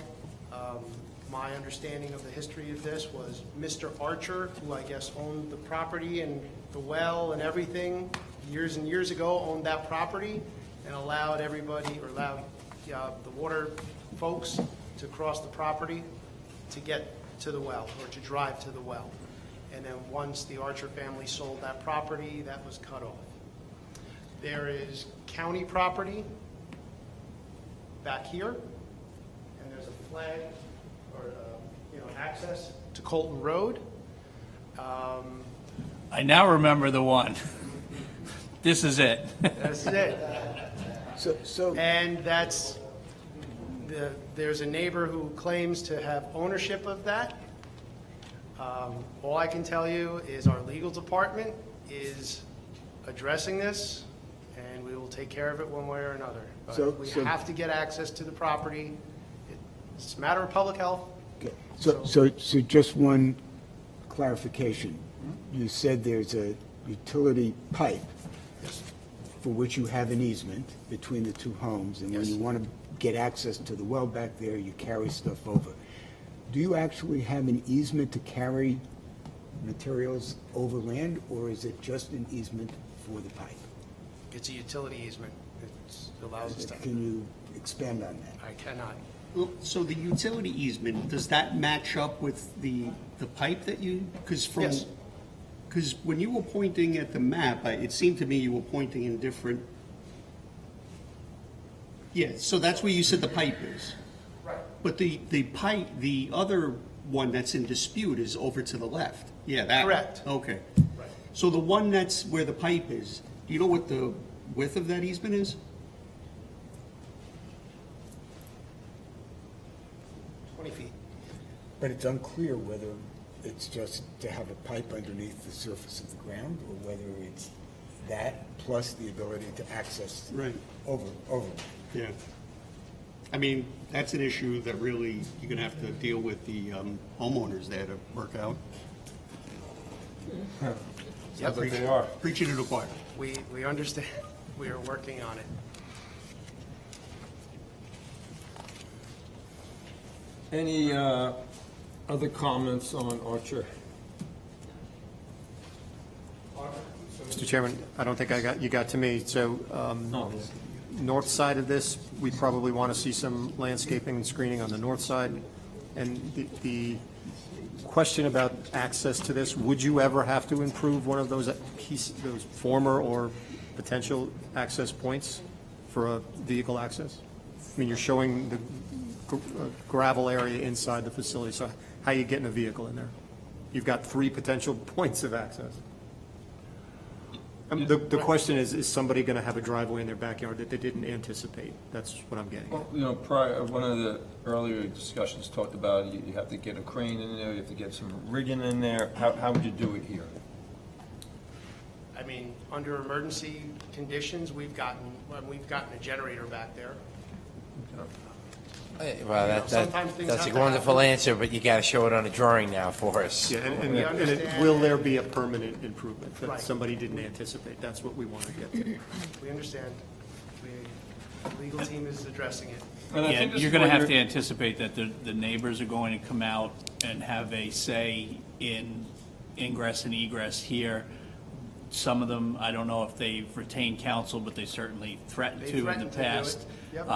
S10: My understanding of the history of this was Mr. Archer, who I guess owned the property and the well and everything years and years ago, owned that property and allowed everybody, or allowed the water folks to cross the property to get to the well or to drive to the well. And then once the Archer family sold that property, that was cut off. There is county property back here, and there's a flag or access to Colton Road.
S3: I now remember the one. This is it.
S10: That's it.
S7: So,
S10: And there's a neighbor who claims to have ownership of that. All I can tell you is our legal department is addressing this, and we will take care of it one way or another.
S7: So-
S10: But we
S7: so-
S10: have to get access to the property. It's a matter of public health.
S7: okay. So just one clarification. You said there's a utility pipe for which you have an easement between the two homes, and when you want to get access to the well back there, you carry stuff over. Do you actually have an easement to carry materials over land, or is it just an easement for the pipe?
S10: It's a utility easement. It allows us to.
S7: Can you expand on that?
S10: I cannot.
S13: Well, so the utility easement, does that match up with the pipe that you, because
S10: Yes.
S13: because when you were pointing at the map, it seemed to me you were pointing in different, yeah, so that's where you said the pipe is.
S10: Right.
S13: But the pipe, the other one that's in dispute is over to the left. Yeah, that.
S10: Correct.
S13: Okay.
S10: Right.
S13: So the one that's where the pipe is, do you know what the width of that easement is?
S10: 20 feet.
S7: But it's unclear whether it's just to have a pipe underneath the surface of the ground, or whether it's that plus the ability to access
S13: Right.
S7: over.
S13: Yeah. I mean, that's an issue that really, you're gonna have to deal with the homeowners there to work out.
S2: Sounds like they are.
S13: Preaching to the choir.
S10: We understand. We are working on it.
S2: Any other comments on Archer?
S1: Mr. Chairman, I don't think you got to me. So north side of this, we probably want to see some landscaping and screening on the north side. And the question about access to this, would you ever have to improve one of those former or potential access points for a vehicle access? I mean, you're showing the gravel area inside the facility, so how are you getting a vehicle in there? You've got 3 potential points of access. The question is somebody going to have a driveway in their backyard that they didn't anticipate? That's what I'm getting at.
S2: Well, you know, prior, one of the earlier discussions talked about you have to get a crane in there, you have to get some rigging in there. How would you do it here?
S10: I mean, under emergency conditions, we've gotten a generator back there.
S4: Well,
S10: sometimes things
S4: that's
S10: have
S4: a
S10: to
S4: wonderful
S10: happen.
S4: answer, but you got to show it on a drawing now for us.
S1: Yeah, and
S10: We understand.
S1: will there be a permanent improvement that
S10: Right.
S1: somebody didn't anticipate? That's what we want to get to.
S10: We understand. The legal team is addressing it.
S2: And I
S3: Yeah,
S2: think this
S3: you're
S2: is
S3: going to
S2: what
S3: have to anticipate that the neighbors are going to come out and have a say in ingress and egress here. Some of them, I don't know if they've retained counsel, but they certainly threatened
S10: They
S3: to in the
S10: threatened to do it.
S3: past.
S10: Yep.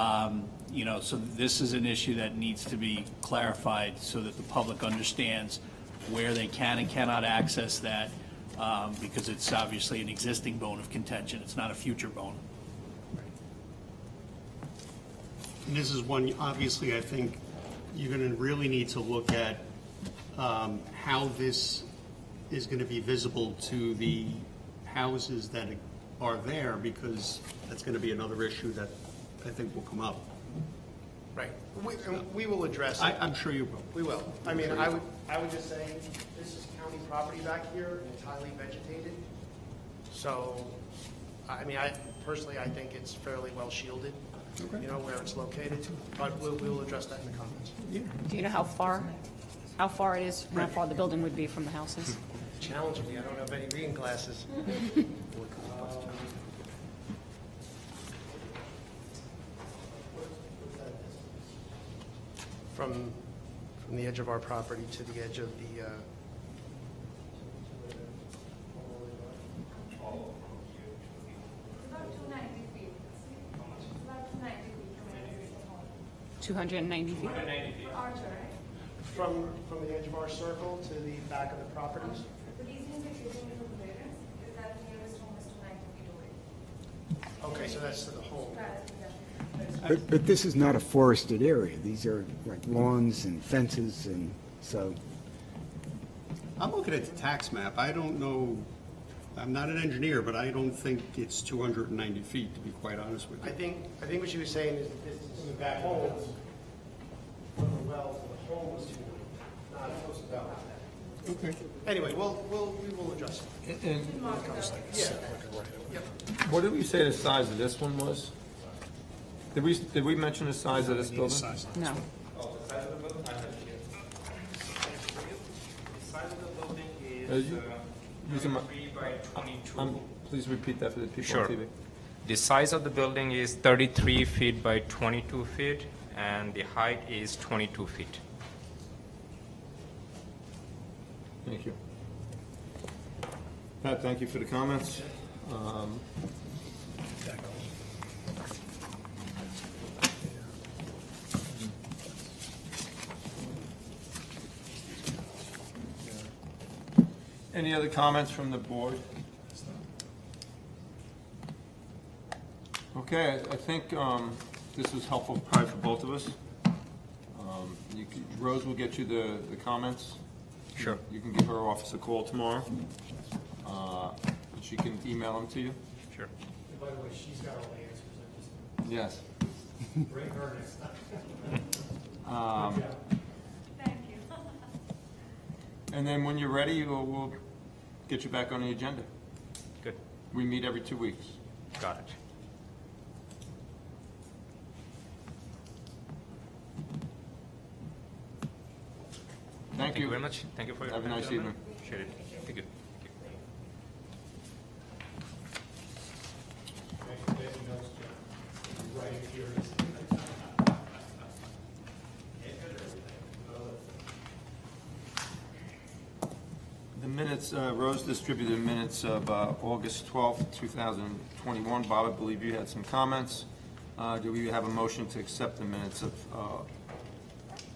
S3: You know, so this is an issue that needs to be clarified so that the public understands where they can and cannot access that, because it's obviously an existing bone of contention. It's not a future bone.
S13: And this is one, obviously, I think you're gonna really need to look at how this is gonna be visible to the houses that are there, because that's gonna be another issue that I think will come up.
S10: Right. We will address it.
S13: I'm sure you will.
S10: We will. I mean, I would just say, this is county property back here, and it's highly vegetated. So, I mean, personally, I think it's fairly well shielded, you know, where it's located. But we'll address that in the comments.
S15: Do you know how far it is, how far the building would be from the houses?
S10: Challenging me, I don't have any reading glasses. From the edge of our property to the edge of the,
S14: About 290 feet. About 290 feet from the edge of the home.
S15: 290 feet?
S14: For Archer, right?
S10: from the edge of our circle to the back of the properties.
S14: The reason we're using it for the variance is that the nearest home is 290 feet away.
S10: Okay, so that's to the home.
S7: But this is not a forested area. These are like lawns and fences, and so,
S13: I'm looking at the tax map. I don't know, I'm not an engineer, but I don't think it's 290 feet, to be quite honest with
S10: I
S13: you.
S10: think what she was saying is that this is the back hole from the well to the hole was not close to that.
S13: Okay.
S10: Anyway, we will adjust it.
S2: And
S10: Yeah.
S2: what did we say the size of this one was? Did we mention the size of this building?
S15: No.
S2: Using my- Please repeat that for the people on
S11: Sure.
S2: TV.
S11: The size of the building is 33 feet by 22 feet, and the height is 22 feet.
S2: Thank you. Pat, thank you for the comments. Any other comments from the board? Okay, I think this was helpful probably for both of us. Rose will get you the comments.
S11: Sure.
S2: You can give her office a call tomorrow. She can email them to you.
S11: Sure.
S10: And by the way, she's got all the answers.
S2: Yes.
S10: Bring her next time.
S14: Thank you.
S2: And then when you're ready, we'll get you back on the agenda.
S11: Good.
S2: We meet every 2 weeks.
S11: Got it.
S2: Thank you.
S11: Very much. Thank you for your
S2: Have a
S11: time,
S2: nice
S11: gentlemen.
S2: evening.
S11: Appreciate it. Thank you.
S2: The minutes, Rose distributed minutes of August 12th, 2021. Bob, I believe you had some comments. Do we have a motion to accept the minutes of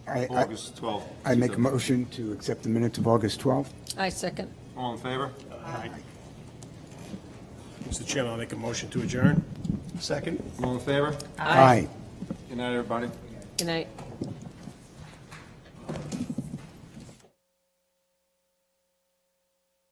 S2: August 12th?
S7: I make a motion to accept the minutes of August 12th.
S9: I second.
S2: All in favor?
S8: Mr. Chairman, I'll make a motion to adjourn. Second.
S2: All in favor?
S7: Aye.
S2: Good night, everybody.
S9: Good night.